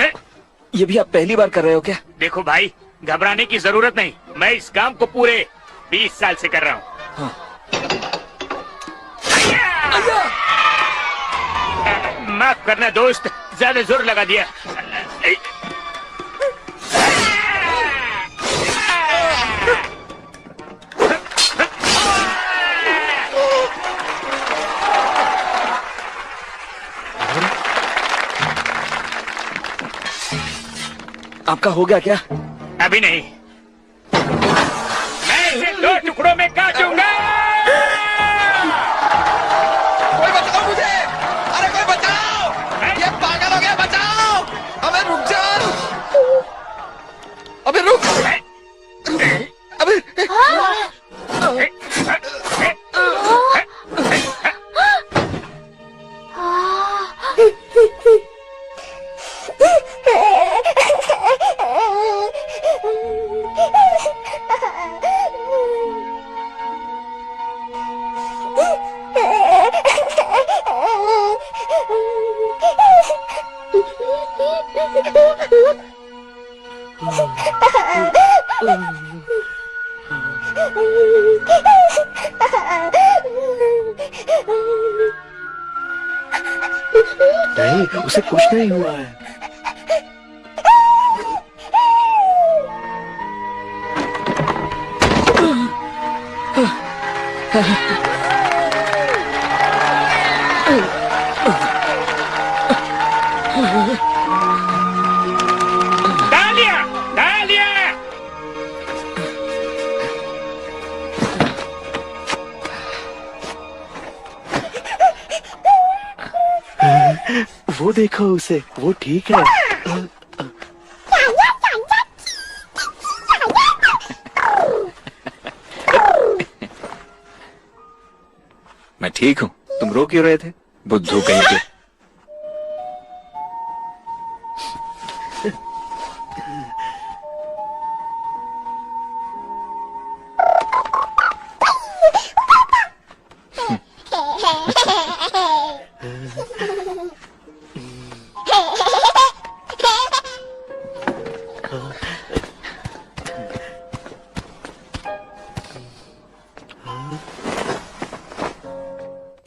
ये भी आप पहली बार कर रहे हो क्या? देखो भाई, घबराने की जरूरत नहीं। मैं इस काम को पूरे 20 साल से कर रहा हूँ। हाँ। माफ करना दोस्त, ज्यादा जोर लगा दिया। आपका हो गया क्या? अभी नहीं, मैं इसे 2 टुकड़ों में काटूंगा। कोई बचाओ मुझे! अरे कोई बचाओ! ये पागल हो गया, बचाओ! अबे रुक जा! अबे रुक! अबे नहीं, उसे कुछ नहीं हुआ है। तालियां, तालियां। वो देखो उसे, वो ठीक है। मैं ठीक हूँ, तुम रो क्यों रहे थे? बुद्धू कहीं के।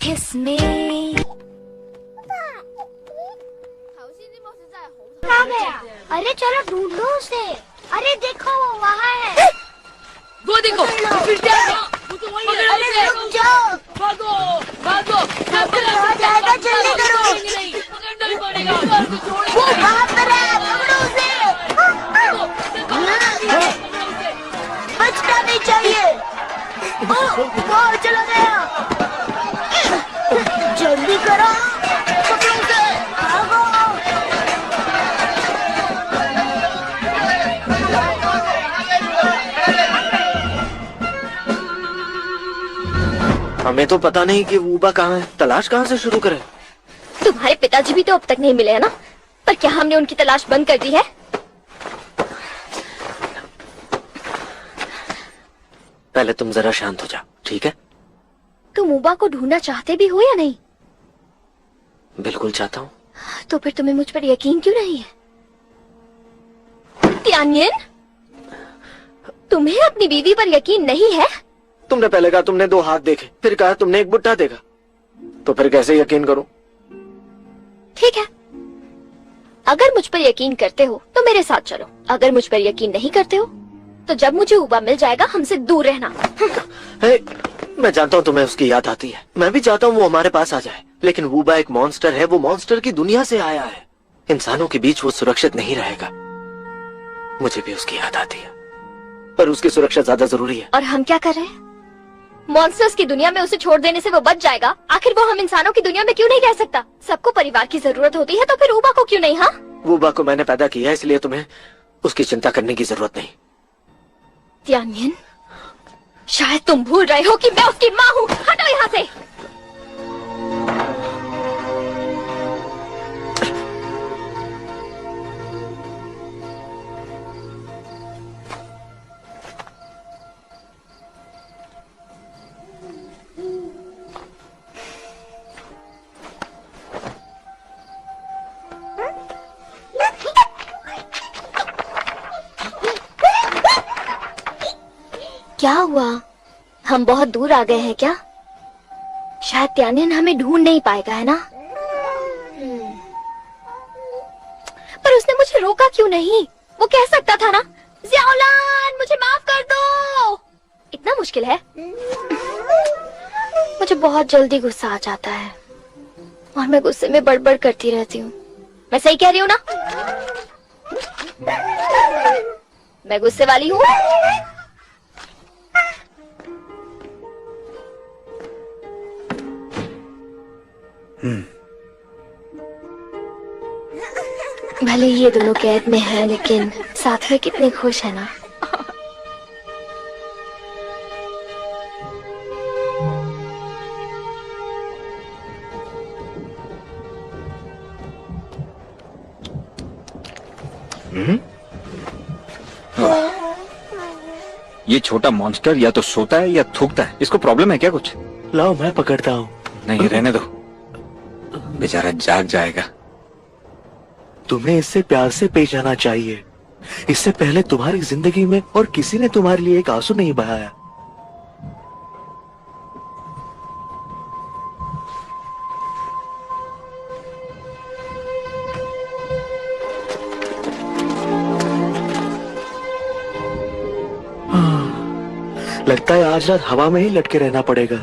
Kiss me. कहाँ गया? अरे चलो ढूंढ लो उसे। अरे देखो वो वहाँ है। वो देखो, फिर क्या? वो तो वही है। अरे रुक जाओ। भागो, भागो। आ जाएगा, जल्दी करो। पकड़ना ही पड़ेगा। वो वहाँ पर है, पकड़ो उसे। बचना नहीं चाहिए। वो चला गया। जल्दी करो, पकड़ो उसे, भागो। हमें तो पता नहीं कि वूबा कहाँ है। तलाश कहाँ से शुरू करें? तुम्हारे पिताजी भी तो अब तक नहीं मिले हैं ना? पर क्या हमने उनकी तलाश बंद कर दी है? पहले तुम जरा शांत हो जाओ, ठीक है? तुम वूबा को ढूंढना चाहते भी हो या नहीं? बिल्कुल चाहता हूँ। तो फिर तुम्हें मुझ पर यकीन क्यों नहीं है? तियानयिन, तुम्हें अपनी बीवी पर यकीन नहीं है? तुमने पहले कहा तुमने 2 हाथ देखे, फिर कहा तुमने एक बुट्टा देखा, तो फिर कैसे यकीन करूं? ठीक है, अगर मुझ पर यकीन करते हो तो मेरे साथ चलो। अगर मुझ पर यकीन नहीं करते हो तो जब मुझे वूबा मिल जाएगा हमसे दूर रहना। मैं जानता हूँ तुम्हें उसकी याद आती है, मैं भी चाहता हूँ वो हमारे पास आ जाए, लेकिन वूबा एक मॉन्स्टर है, वो मॉन्स्टर की दुनिया से आया है। इंसानों के बीच वो सुरक्षित नहीं रहेगा। मुझे भी उसकी याद आती है, पर उसकी सुरक्षा ज्यादा जरूरी है। और हम क्या कर रहे हैं? मॉन्स्टर्स की दुनिया में उसे छोड़ देने से वो बच जाएगा। आखिर वो हम इंसानों की दुनिया में क्यों नहीं रह सकता? सबको परिवार की जरूरत होती है, तो फिर वूबा को क्यों नहीं? हाँ, वूबा को मैंने पैदा किया है, इसलिए तुम्हें उसकी चिंता करने की जरूरत नहीं। तियानयिन, शायद तुम भूल रहे हो कि मैं उसकी माँ हूँ। हटो यहाँ से। क्या हुआ? हम बहुत दूर आ गए हैं क्या? शायद तियानयिन हमें ढूंढ नहीं पाएगा, है ना? पर उसने मुझे रोका क्यों नहीं? वो कह सकता था ना, ज़ियाओलान मुझे माफ कर दो। इतना मुश्किल है? मुझे बहुत जल्दी गुस्सा आ जाता है और मैं गुस्से में बड़बड़ करती रहती हूँ। मैं सही कह रही हूँ ना? मैं गुस्से वाली हूँ? भले ये दोनों कैद में हैं, लेकिन साथ में कितने खुश हैं ना। ये छोटा मॉन्स्टर या तो सोता है या थूकता है। इसको प्रॉब्लम है क्या कुछ? लाओ मैं पकड़ता हूँ। नहीं, रहने दो, बेचारा जाग जाएगा। तुम्हें इससे प्यार से पेश आना चाहिए। इससे पहले तुम्हारी जिंदगी में और किसी ने तुम्हारे लिए एक आंसू नहीं बहाया। लगता है आज रात हवा में ही लटके रहना पड़ेगा।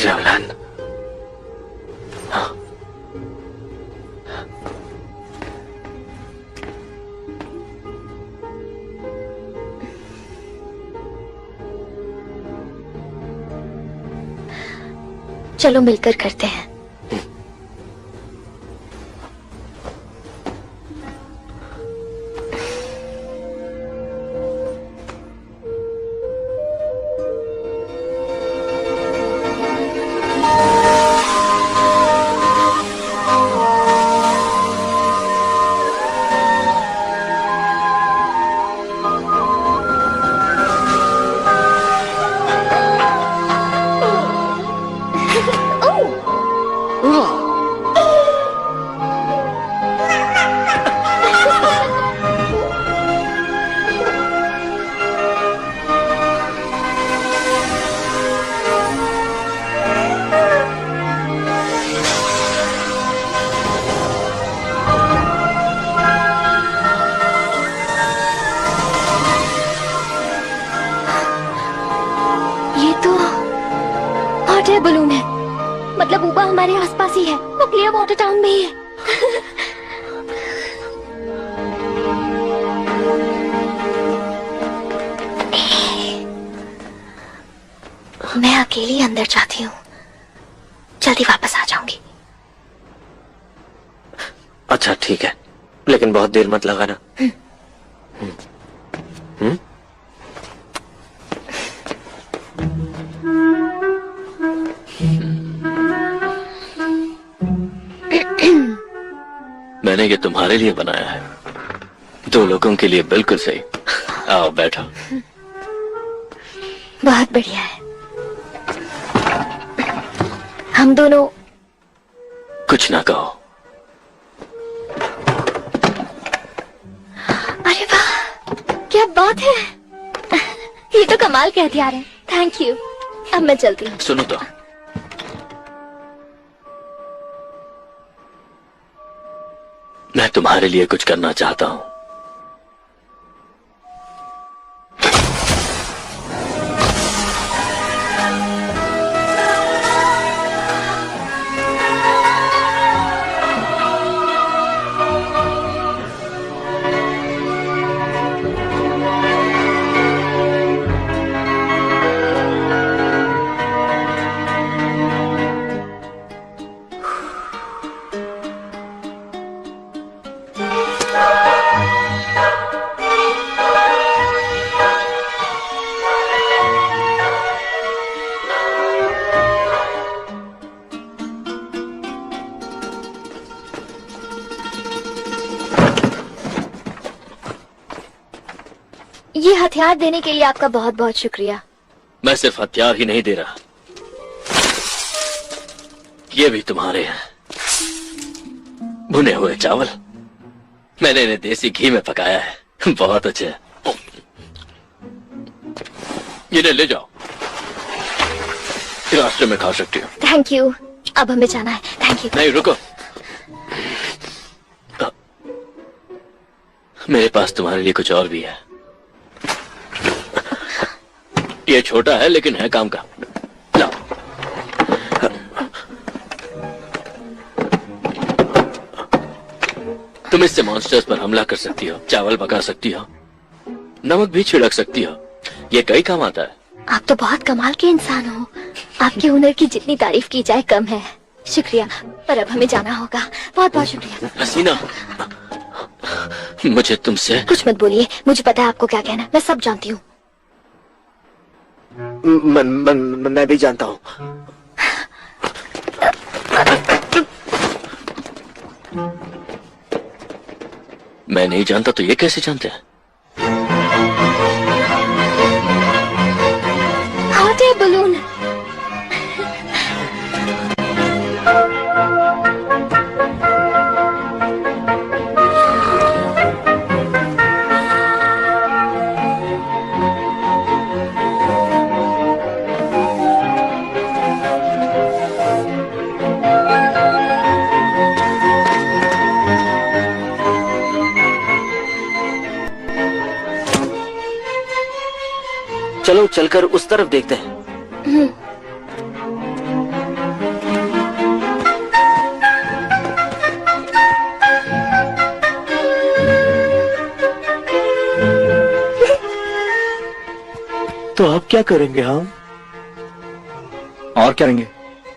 जवलन, चलो मिलकर करते हैं। बलून है, मतलब ऊबा हमारे आसपास ही है, वो क्लियर वाटर टाउन में ही है। मैं अकेली अंदर जाती हूँ, जल्दी वापस आ जाऊंगी। अच्छा ठीक है, लेकिन बहुत देर मत लगाना। मैंने ये तुम्हारे लिए बनाया है, 2 लोगों के लिए बिल्कुल सही। आओ बैठो। बहुत बढ़िया है। हम दोनों कुछ ना कहो। अरे वाह, क्या बात है। ये तो कमाल के हथियार है। Thank you. अब मैं चलती हूँ। सुनो तो, मैं तुम्हारे लिए कुछ करना चाहता हूँ। ये हथियार देने के लिए आपका बहुत बहुत शुक्रिया। मैं सिर्फ हथियार ही नहीं दे रहा, ये भी तुम्हारे हैं। भुने हुए चावल, मैंने इन्हें देसी घी में पकाया है, बहुत अच्छे हैं। इन्हें ले जाओ, रास्ते में खा सकती हो। Thank you. अब हमें जाना है। Thank you. नहीं रुको, मेरे पास तुम्हारे लिए कुछ और भी है। ये छोटा है लेकिन है काम का। लाओ। तुम इससे मॉन्स्टर्स पर हमला कर सकती हो, चावल पका सकती हो, नमक भी छिड़क सकती हो। ये कई काम आता है। आप तो बहुत कमाल के इंसान हो। आपके हुनर की जितनी तारीफ की जाए कम है। शुक्रिया, पर अब हमें जाना होगा। बहुत बहुत शुक्रिया। हसीना, मुझे तुमसे कुछ मत बोलिए, मुझे पता है आपको क्या कहना। मैं सब जानती हूँ। मैं भी जानता हूँ। मैं नहीं जानता तो ये कैसे जानते हैं? Hot air balloon. चलो चलकर उस तरफ देखते हैं। तो अब क्या करेंगे हम? और क्या करेंगे?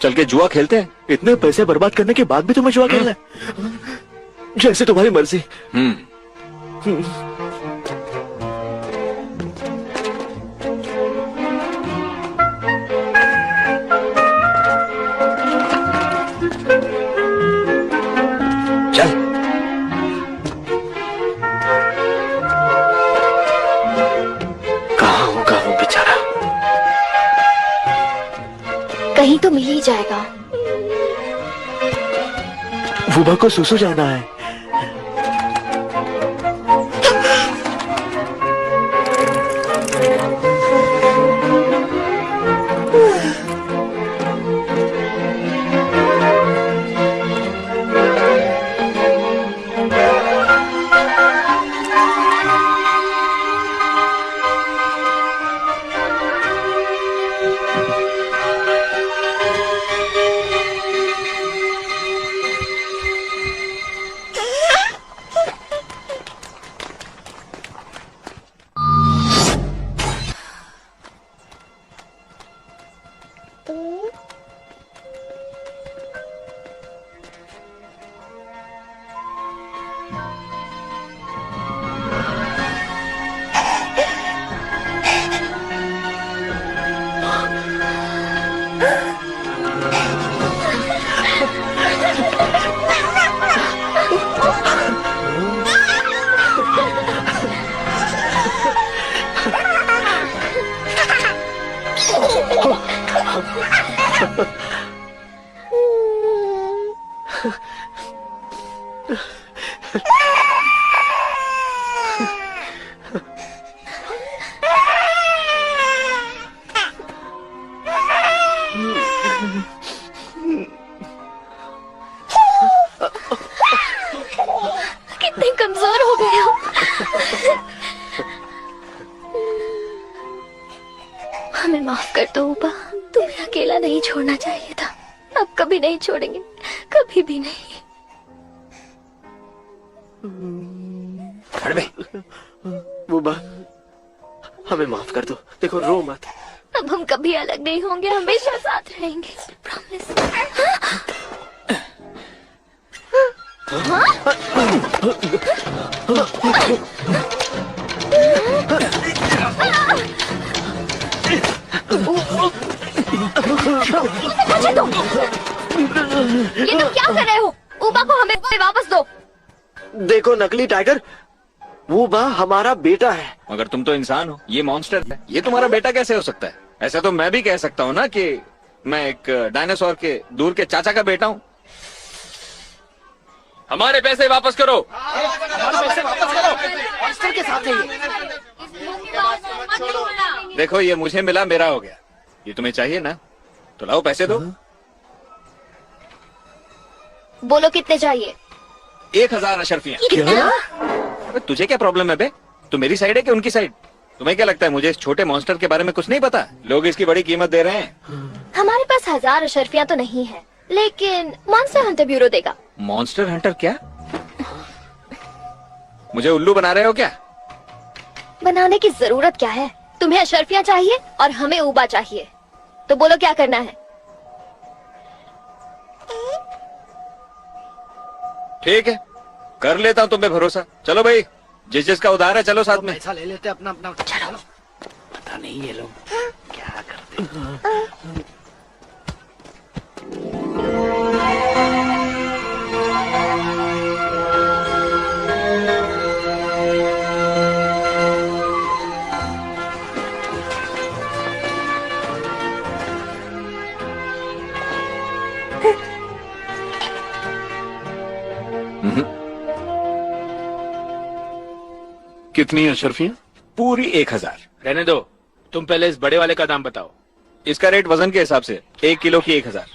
चल के जुआ खेलते हैं। इतने पैसे बर्बाद करने के बाद भी तुम्हें जुआ खेलना है? जैसे तुम्हारी मर्जी। चल। कहाँ होगा वो बेचारा? कहीं तो मिल ही जाएगा। वुबा को सुसु जाना है। कितने कमजोर हो गए हो। हमें माफ कर दो उपा, तुम्हें अकेला नहीं छोड़ना चाहिए था। अब कभी नहीं छोड़ेंगे, कभी भी नहीं। वुबा, हमें माफ कर दो। देखो, रो मत। अब हम कभी अलग नहीं होंगे, हमेशा साथ रहेंगे। प्रॉमिस। मुझे दो। ये तुम क्या कर रहे हो? उबा को हमें वापस दो। देखो नकली टाइगर, वुबा हमारा बेटा है। मगर तुम तो इंसान हो, ये मॉन्स्टर है। ये तुम्हारा बेटा कैसे हो सकता है? ऐसा तो मैं भी कह सकता हूँ ना कि मैं एक डायनासोर के दूर के चाचा का बेटा हूँ। हमारे पैसे वापस करो। मॉन्स्टर के साथ है ये। देखो, ये मुझे मिला, मेरा हो गया। ये तुम्हें चाहिए ना, तो लाओ पैसे दो। बोलो कितने चाहिए? 1000 अशरफियां। तुझे क्या प्रॉब्लम है बे? तू मेरी साइड है कि उनकी साइड? तुम्हें क्या लगता है मुझे इस छोटे मॉन्स्टर के बारे में कुछ नहीं पता? लोग इसकी बड़ी कीमत दे रहे हैं। हमारे पास 1000 अशरफियां तो नहीं है, लेकिन मॉन्स्टर हंटर ब्यूरो देगा। मॉन्स्टर हंटर क्या? मुझे उल्लू बना रहे हो क्या? बनाने की जरूरत क्या है? तुम्हें अशरफियां चाहिए और हमें उबा चाहिए, तो बोलो क्या करना है? ठीक है, कर लेता हूँ तुम पे भरोसा। चलो भाई, जिस जिसका उधार है चलो साथ में। पैसा ले लेते अपना अपना। चलो। पता नहीं ये लोग क्या करते हैं। कितनी अशरफियां? पूरी 1000। रहने दो, तुम पहले इस बड़े वाले का दाम बताओ। इसका रेट वजन के हिसाब से 1 किलो की 1000।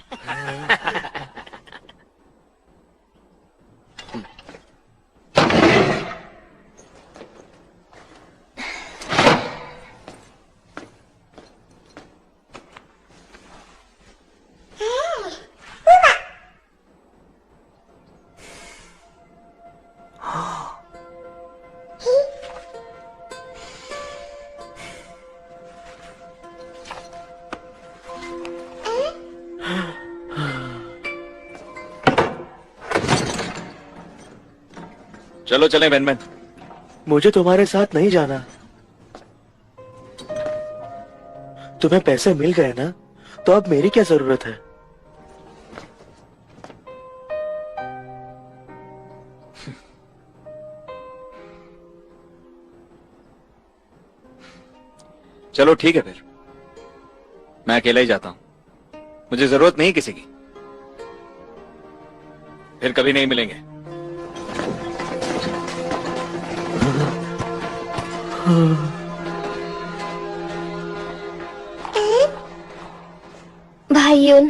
चलो चलें बैनमैन। मुझे तुम्हारे साथ नहीं जाना। तुम्हें पैसे मिल गए ना, तो अब मेरी क्या जरूरत है? चलो ठीक है फिर, मैं अकेला ही जाता हूं। मुझे जरूरत नहीं किसी की। फिर कभी नहीं मिलेंगे। भाईयों,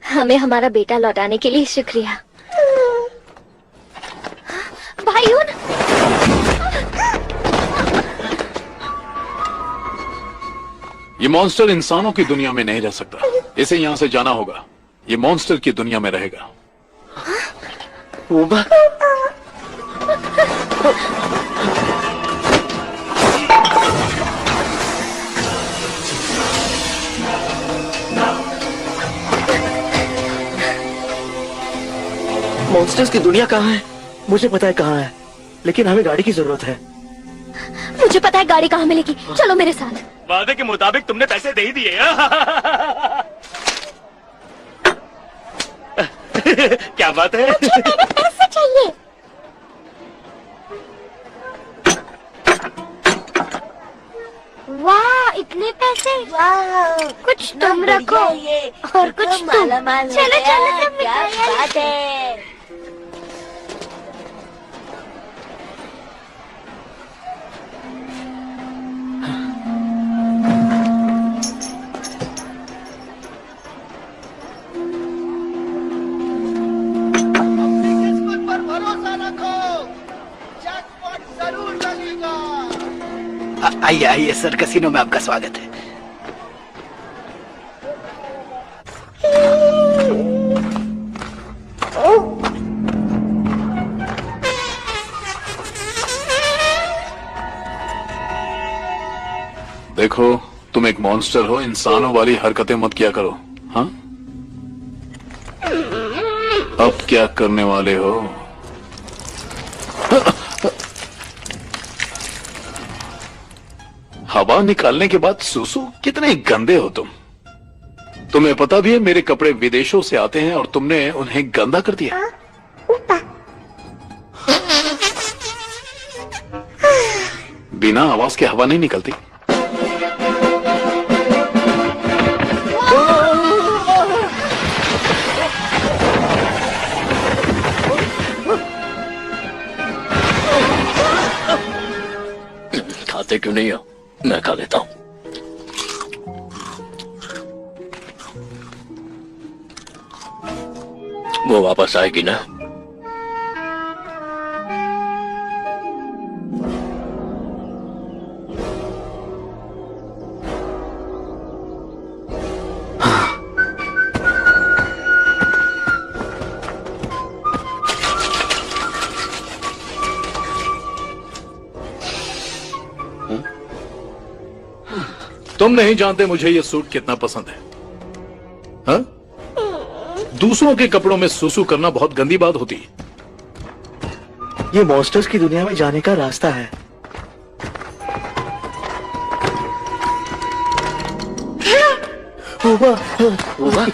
हमें हमारा बेटा लौटाने के लिए शुक्रिया। भाईयों, ये मॉन्स्टर इंसानों की दुनिया में नहीं रह सकता। इसे यहां से जाना होगा। ये मॉन्स्टर की दुनिया में रहेगा। उमा, मॉन्स्टर्स की दुनिया कहाँ है? मुझे पता है कहाँ है, लेकिन हमें गाड़ी की जरूरत है। मुझे पता है गाड़ी कहाँ मिलेगी। चलो मेरे साथ। वादे के मुताबिक तुमने पैसे दे ही दिए। क्या बात है? मुझे मेरे पैसे चाहिए। वाह, इतने पैसे! वाह, कुछ तुम रखो और कुछ तुम। चलो चलो, क्या बात है। आइए आइए सर, कैसीनो में आपका स्वागत है। देखो, तुम एक मॉन्स्टर हो, इंसानों वाली हरकतें मत किया करो। हाँ, अब क्या करने वाले हो? हवा निकालने के बाद सुसु, कितने गंदे हो तुम। तुम्हें पता भी है मेरे कपड़े विदेशों से आते हैं और तुमने उन्हें गंदा कर दिया। बिना आवाज के हवा नहीं निकलती। खाते क्यों नहीं हो? मैं खा लेता हूं। वो वापस आएगी ना? तुम नहीं जानते मुझे ये सूट कितना पसंद है। हाँ? दूसरों के कपड़ों में सुसु करना बहुत गंदी बात होती है। ये मॉन्स्टर्स की दुनिया में जाने का रास्ता है। उमा, उमा।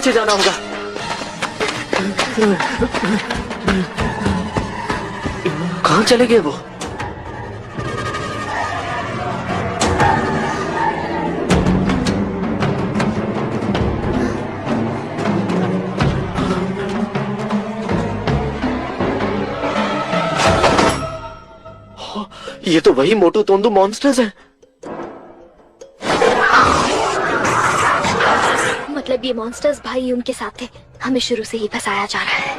नीचे जाना होगा। कहाँ चले गए वो? ये तो वही मोटू तोंदू मॉन्स्टर्स हैं। मतलब ये मॉन्स्टर्स भाई उनके साथ थे, हमें शुरू से ही फंसाया जा रहा है।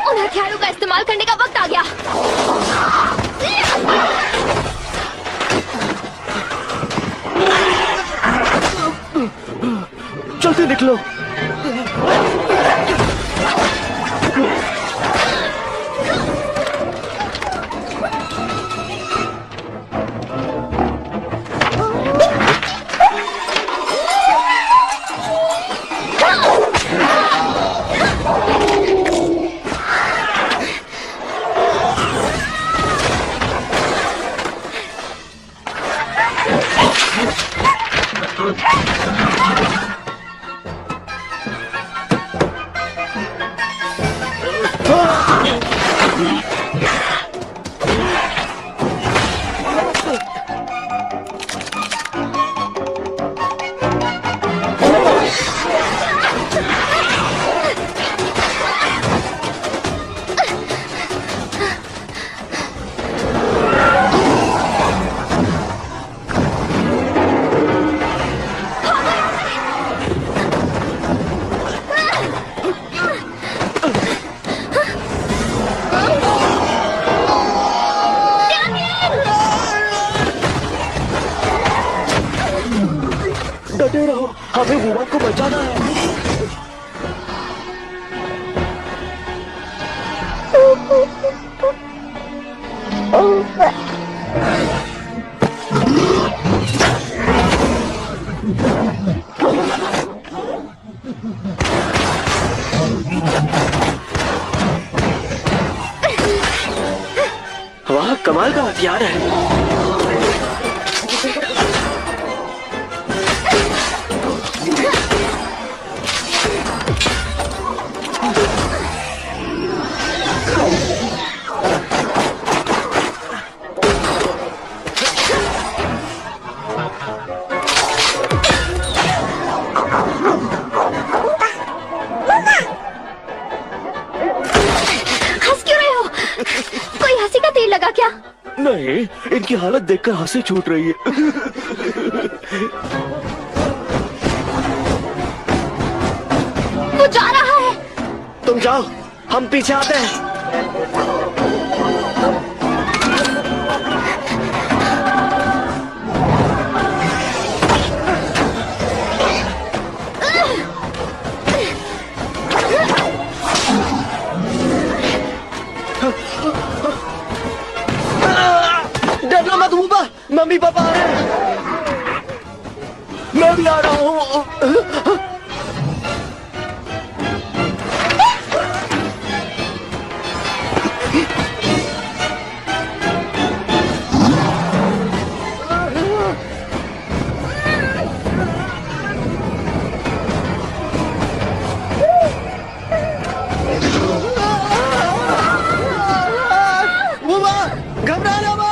उन हथियारों का इस्तेमाल करने का वक्त आ गया। जल्दी निकलो। डटे रहो, हमें बुआ को बचाना है। वाह, कमाल का हथियार है। नहीं, इनकी हालत देखकर हंसी छूट रही है। वो जा रहा है। तुम जाओ, हम पीछे आते हैं। डरना मत बूबा, मम्मी पापा आ रहे हैं। मैं भी आ रहा हूँ। घबराना मत।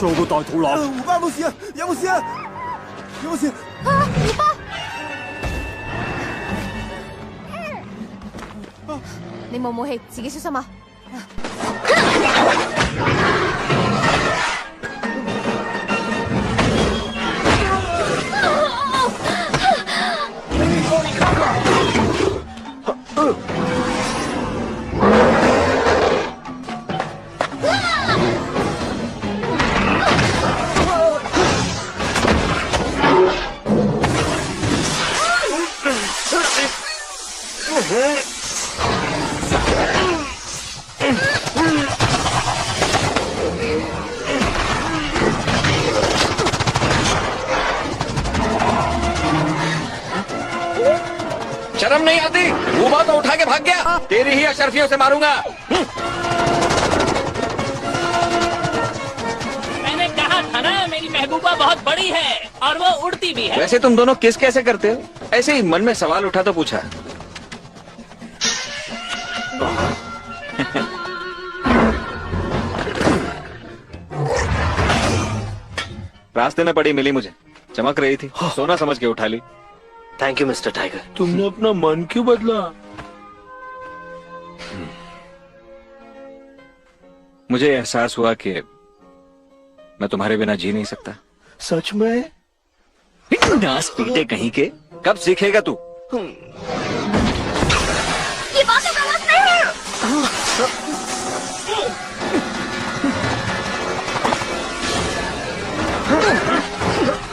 仲有個大肚腩。胡巴有冇事啊？有冇事啊？有冇事？啊，胡巴！你冇武器，自己小心啊！शर्म नहीं आती? वूबा तो उठा के भाग गया। तेरी ही अशरफियों से मारूंगा। मैंने कहा था ना मेरी महबूबा बहुत बड़ी है और वो उड़ती भी है। वैसे तुम दोनों किस कैसे करते हो? ऐसे ही मन में सवाल उठा तो पूछा। रास्ते में पड़ी मिली मुझे, चमक रही थी, सोना समझ के उठा ली। Thank you mister Tiger. तुमने अपना मन क्यों बदला? मुझे एहसास हुआ कि मैं तुम्हारे बिना जी नहीं सकता। सच में? नास पीटे कहीं के, कब सीखेगा तू? ये बातें गलत नहीं है।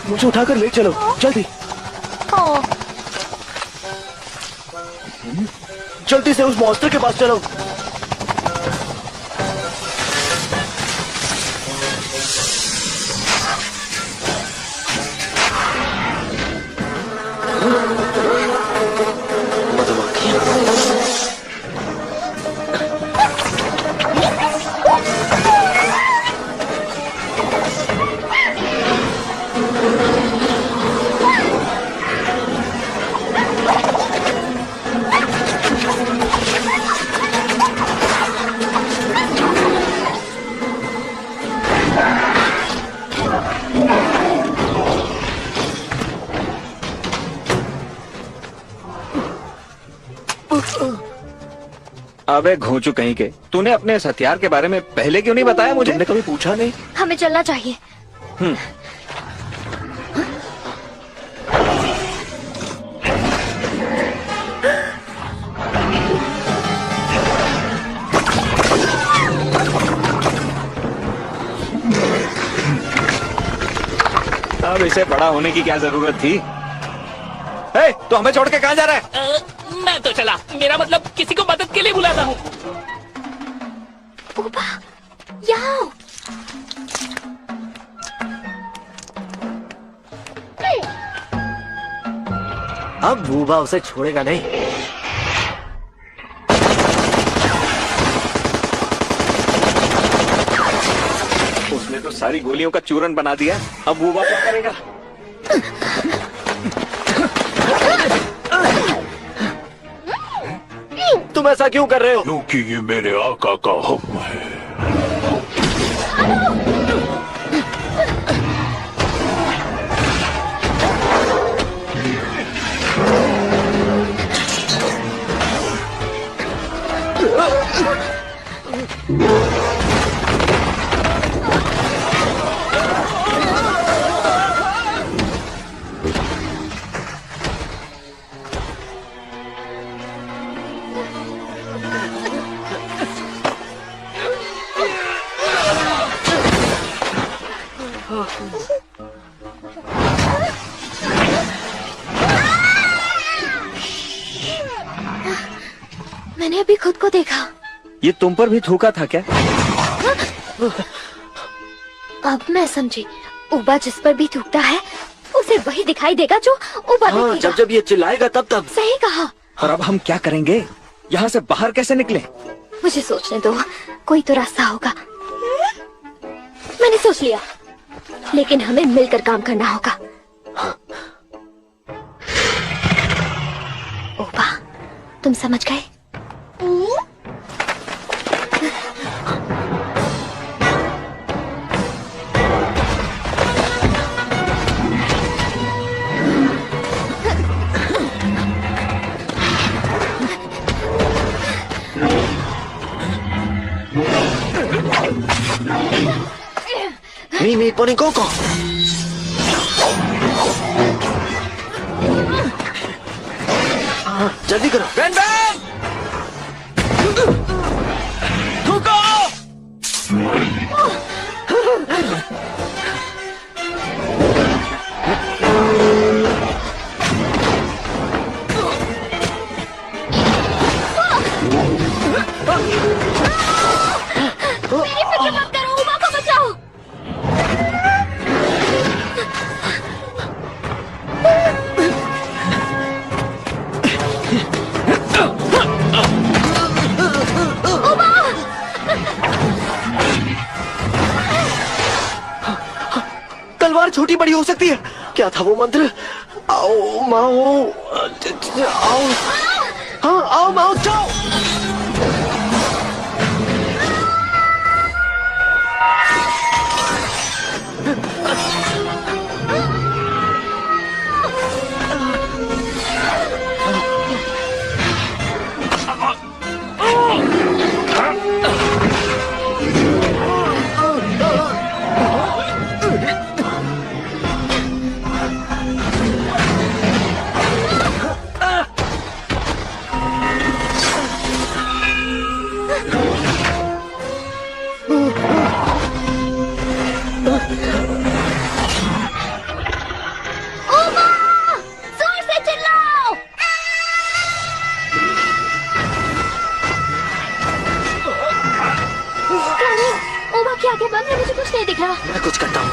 मुझे उठाकर ले चलो जल्दी। जल्दी से उस मॉन्स्टर के पास चलो। अबे घोंचू कहीं के, तूने अपने इस हथियार के बारे में पहले क्यों नहीं बताया मुझे? तुमने कभी पूछा नहीं? हमें चलना चाहिए। अब इसे बड़ा होने की क्या जरूरत थी? ए, तो हमें छोड़ के कहाँ जा रहा है? मैं तो चला, मेरा मतलब किसी को मदद के लिए बुलाता हूँ। वूबा, यहाँ। अब वूबा उसे छोड़ेगा नहीं। उसने तो सारी गोलियों का चूरन बना दिया, अब वूबा क्या करेगा? तुम ऐसा क्यों कर रहे हो? क्योंकि ये मेरे आका का हुक्म है। मैंने अभी खुद को देखा। ये तुम पर भी थूका था क्या? अब मैं समझी, उबा जिस पर भी थूकता है उसे वही दिखाई देगा जो उबा देखेगा। जब जब ये चिल्लाएगा तब तब। सही कहा। और अब हम क्या करेंगे? यहाँ से बाहर कैसे निकले? मुझे सोचने दो, कोई तो रास्ता होगा। मैंने सोच लिया, लेकिन हमें मिलकर काम करना होगा। उबा, तुम समझ गए? Jimmy Pony Coco. जल्दी करो। Ban ban! Coco! मेरी फिक्र मत करो, उमा को बचाओ। उमा! तलवार छोटी बड़ी हो सकती है। क्या था वो मंत्र? आओ माओ, आओ, हाँ आओ माओ, जाओ। जोर से चिल्लाओ। उमा की आंखें बंद है, मुझे कुछ नहीं दिख रहा। मैं कुछ करता हूँ।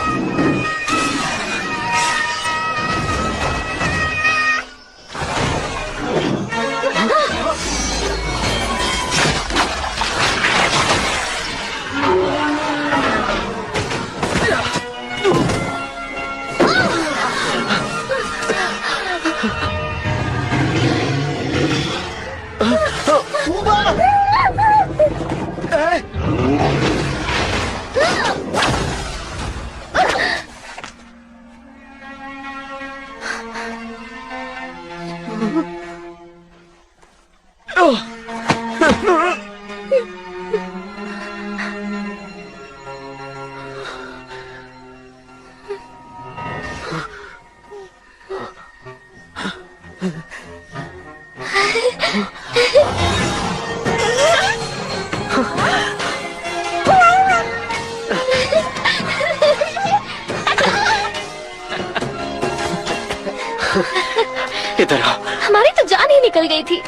इधर आओ। हमारी तो जान ही निकल गई थी।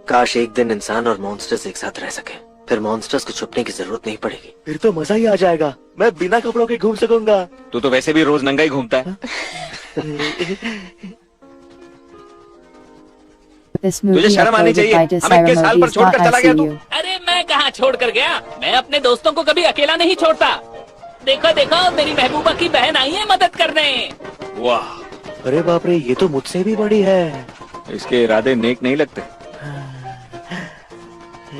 काश एक दिन इंसान और मॉन्स्टर्स एक साथ रह सके, फिर मॉन्स्टर्स को छुपने की जरूरत नहीं पड़ेगी। फिर तो मजा ही आ जाएगा। मैं बिना कपड़ों के घूम सकूंगा। तू तो वैसे भी रोज नंगा ही घूमता है। तुझे शर्म आनी चाहिए। हमें 21 साल पर छोड़कर चला गया तू। अरे मैं कहाँ छोड़ कर गया, मैं अपने दोस्तों को कभी अकेला नहीं छोड़ता। देखो देखो, मेरी महबूबा की बहन आई है मदद करने। वाह, अरे बाप रे, ये तो मुझसे भी बड़ी है। इसके इरादे नेक नहीं लगते।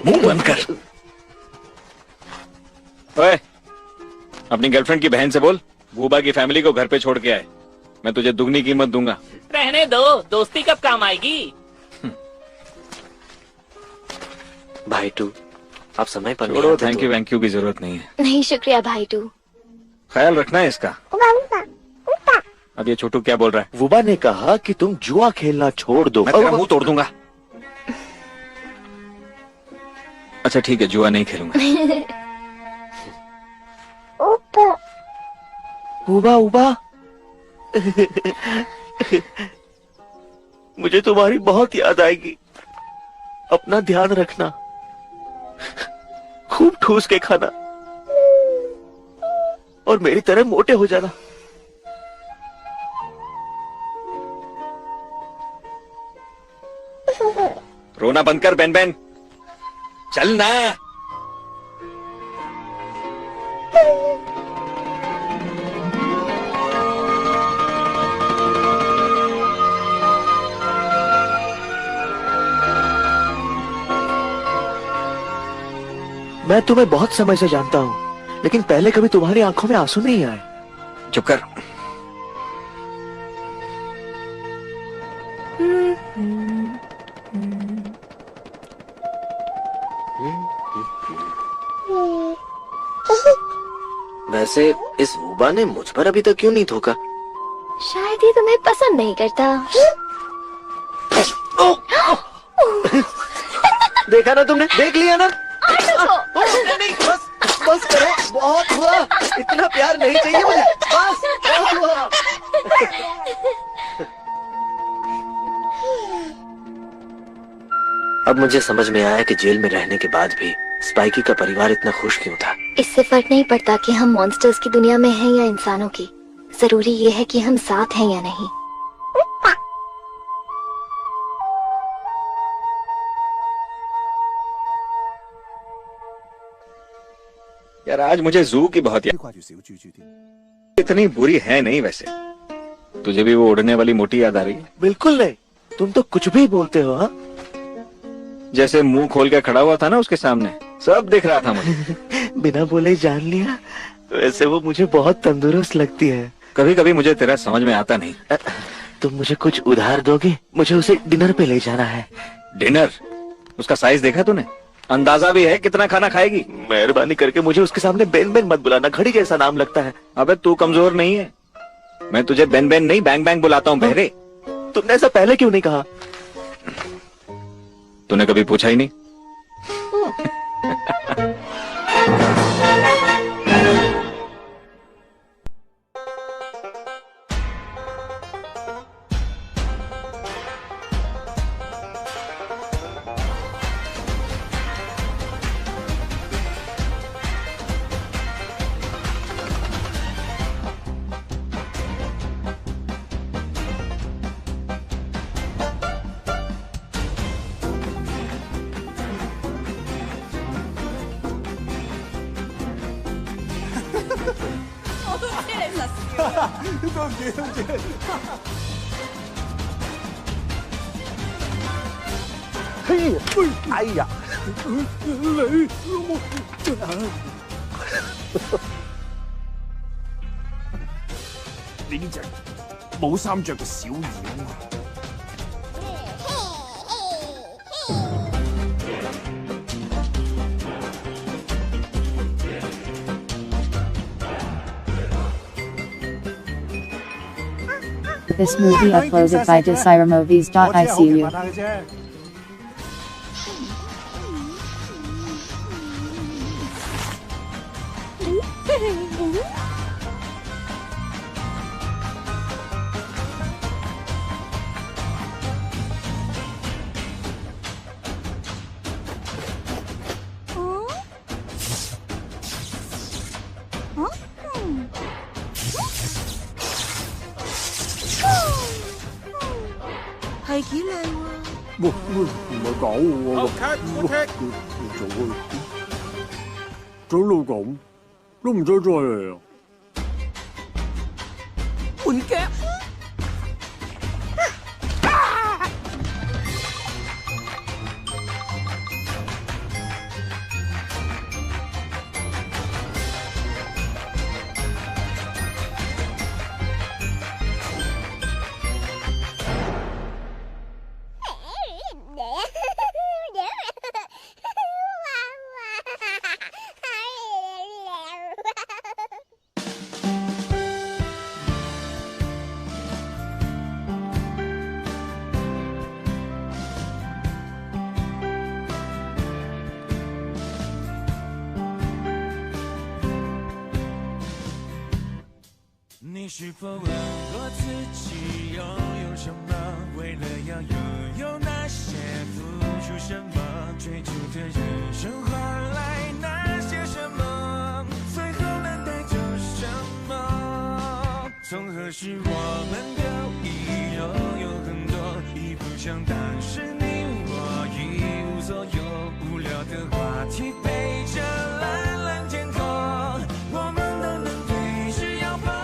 मुंह बंद कर। ओए, अपनी गर्लफ्रेंड की बहन से बोल बूबा की फैमिली को घर पे छोड़ के आए। मैं तुझे दुगनी कीमत दूंगा। रहने दो, दोस्ती कब काम आएगी। भाई टू, आप समय पर छोड़ो, थैंक यू की जरूरत नहीं है। नहीं शुक्रिया भाई टू। ख्याल रखना है इसका। अब ये छोटू क्या बोल रहा है? वुबा ने कहा कि तुम जुआ खेलना छोड़ दो। मैं तेरा मुंह तोड़ दूंगा। अच्छा ठीक है, जुआ नहीं खेलूंगा। वुबा वुबा, मुझे तुम्हारी बहुत याद आएगी। अपना ध्यान रखना, खूब ठूस के खाना और मेरी तरह मोटे हो जाना। रोना बंद कर बेन बेन, चल ना। मैं तुम्हें बहुत समय से जानता हूँ, लेकिन पहले कभी तुम्हारी आंखों में आंसू नहीं आए। चुप कर। वैसे इस वूबा ने मुझ पर अभी तक क्यों नहीं थूका? शायद ये तुम्हें पसंद नहीं करता। देखा ना तुमने, देख लिया ना? नहीं, बस करो, बहुत हुआ, इतना प्यार नहीं चाहिए मुझे, बस बहुत हुआ। अब मुझे समझ में आया कि जेल में रहने के बाद भी स्पाइकी का परिवार इतना खुश क्यों था। इससे फर्क नहीं पड़ता कि हम मॉन्स्टर्स की दुनिया में हैं या इंसानों की, जरूरी ये है कि हम साथ हैं या नहीं। यार आज मुझे जू की बहुत याद। इतनी बुरी है नहीं वैसे। तुझे भी वो उड़ने वाली मोटी याद आ रही है? बिल्कुल नहीं, तुम तो कुछ भी बोलते हो। हाँ, जैसे मुंह खोल के खड़ा हुआ था ना उसके सामने, सब दिख रहा था मुझे। बिना बोले जान लिया। वैसे वो मुझे बहुत तंदुरुस्त लगती है। कभी कभी मुझे तेरा समझ में आता नहीं। तुम मुझे कुछ उधार दोगे? मुझे उसे डिनर पे ले जाना है। डिनर? उसका साइज देखा तूने? अंदाजा भी है कितना खाना खाएगी? मेहरबानी करके मुझे उसके सामने बेन बेन मत बुलाना, घड़ी जैसा नाम लगता है। अबे तू कमजोर नहीं है, मैं तुझे बेन बेन नहीं बैंग बैंग बुलाता हूँ बहरे। तुमने ऐसा पहले क्यों नहीं कहा? तूने कभी पूछा ही नहीं।哎呀，你呢隻冇衫着嘅小妖啊！ This movie uploaded by desiramovies.icu.係幾靚喎！唔係狗喎，做佢長到咁都唔使再嚟啊！換腳。 你是否问过自己拥有什么？为了要拥有那些，付出什么？追逐的人生换来那些什么？最后能带走什么？从何时我们都已拥有很多，已不像当时你我一无所有，无聊的话题陪着蓝蓝天空，我们都能对视摇晃。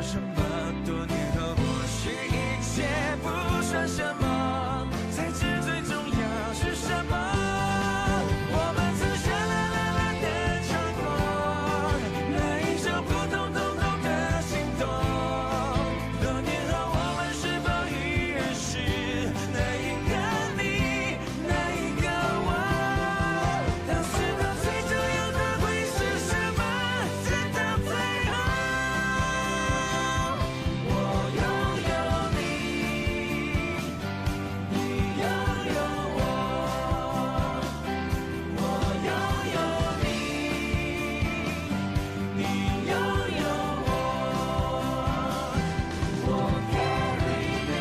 什么？多年后或许一切不算什么，才知最重要是什么。我们曾像啦的唱过那一首普通的心动。多年后我们是否依然是那一个你，那一个我？当时到最重要的会是什么？直到最后，我拥有你，你拥有我，我拥有你，你拥有我，我 carry 你，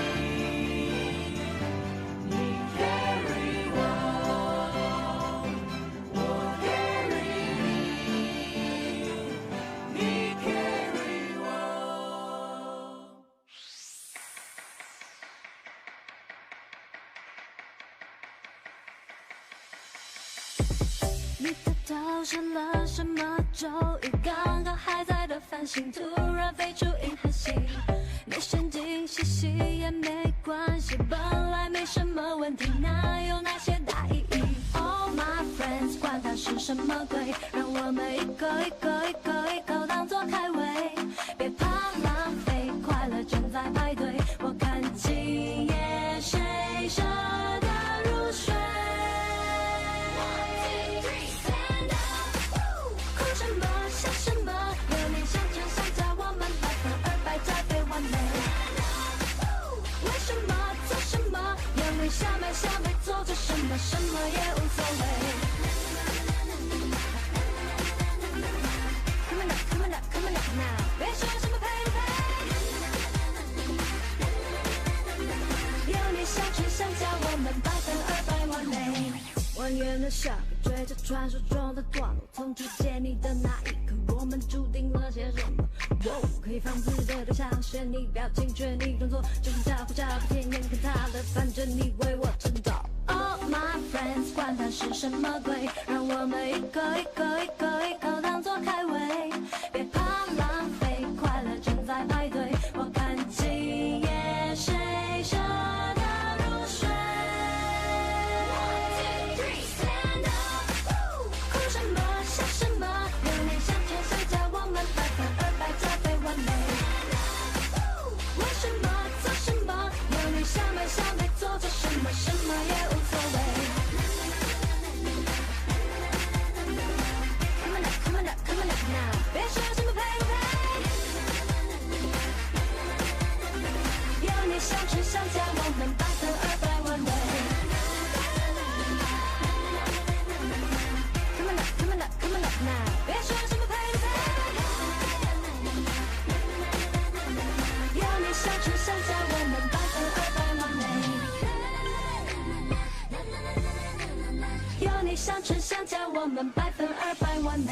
你 carry 我，我 carry 你，你 carry 我。你偷偷写了什么？周一刚刚还在的繁星，突然飞出银河系。你神经兮兮也没关系，本来没什么问题，哪有那些大意义 ？All my friends， 管它是什么鬼，让我们一个一个一个一个当作开胃，别怕浪费，快乐正在排队。我看今夜谁舍得入睡？哭什么笑什么？流年相乘相加，我们200%再被完美。为什么做什么？有你下没下没做着什么，什么也无所谓。Come on up, come on up, come on up now， 别说什么配不配。有你相乘相加，我们200%完美。还原了下个追着传说中的段落，从初见你的那一刻，我们注定了些什么？可以放肆的对象选你表情，却你装作就是假不假不天眼看他的，反正你为我撑到。All my friends， 管它是什么鬼，让我们一个一个一个一个当作开胃，别怕浪费，快乐正在排队。我看今夜谁舍得入睡？哭什么笑什么？流年相乘相加，我们200%再被完美。为什么做什么？有你下没下没做着什么，什么也无所谓。Come on up, come on up, come on up now， 别说什么配不配。有你相乘相加，我们200%完美。Come on up, come on up, come on up now， 别说什么配不配。有你相乘相加，我们200%完美。有你相乘相加，我们200%完美。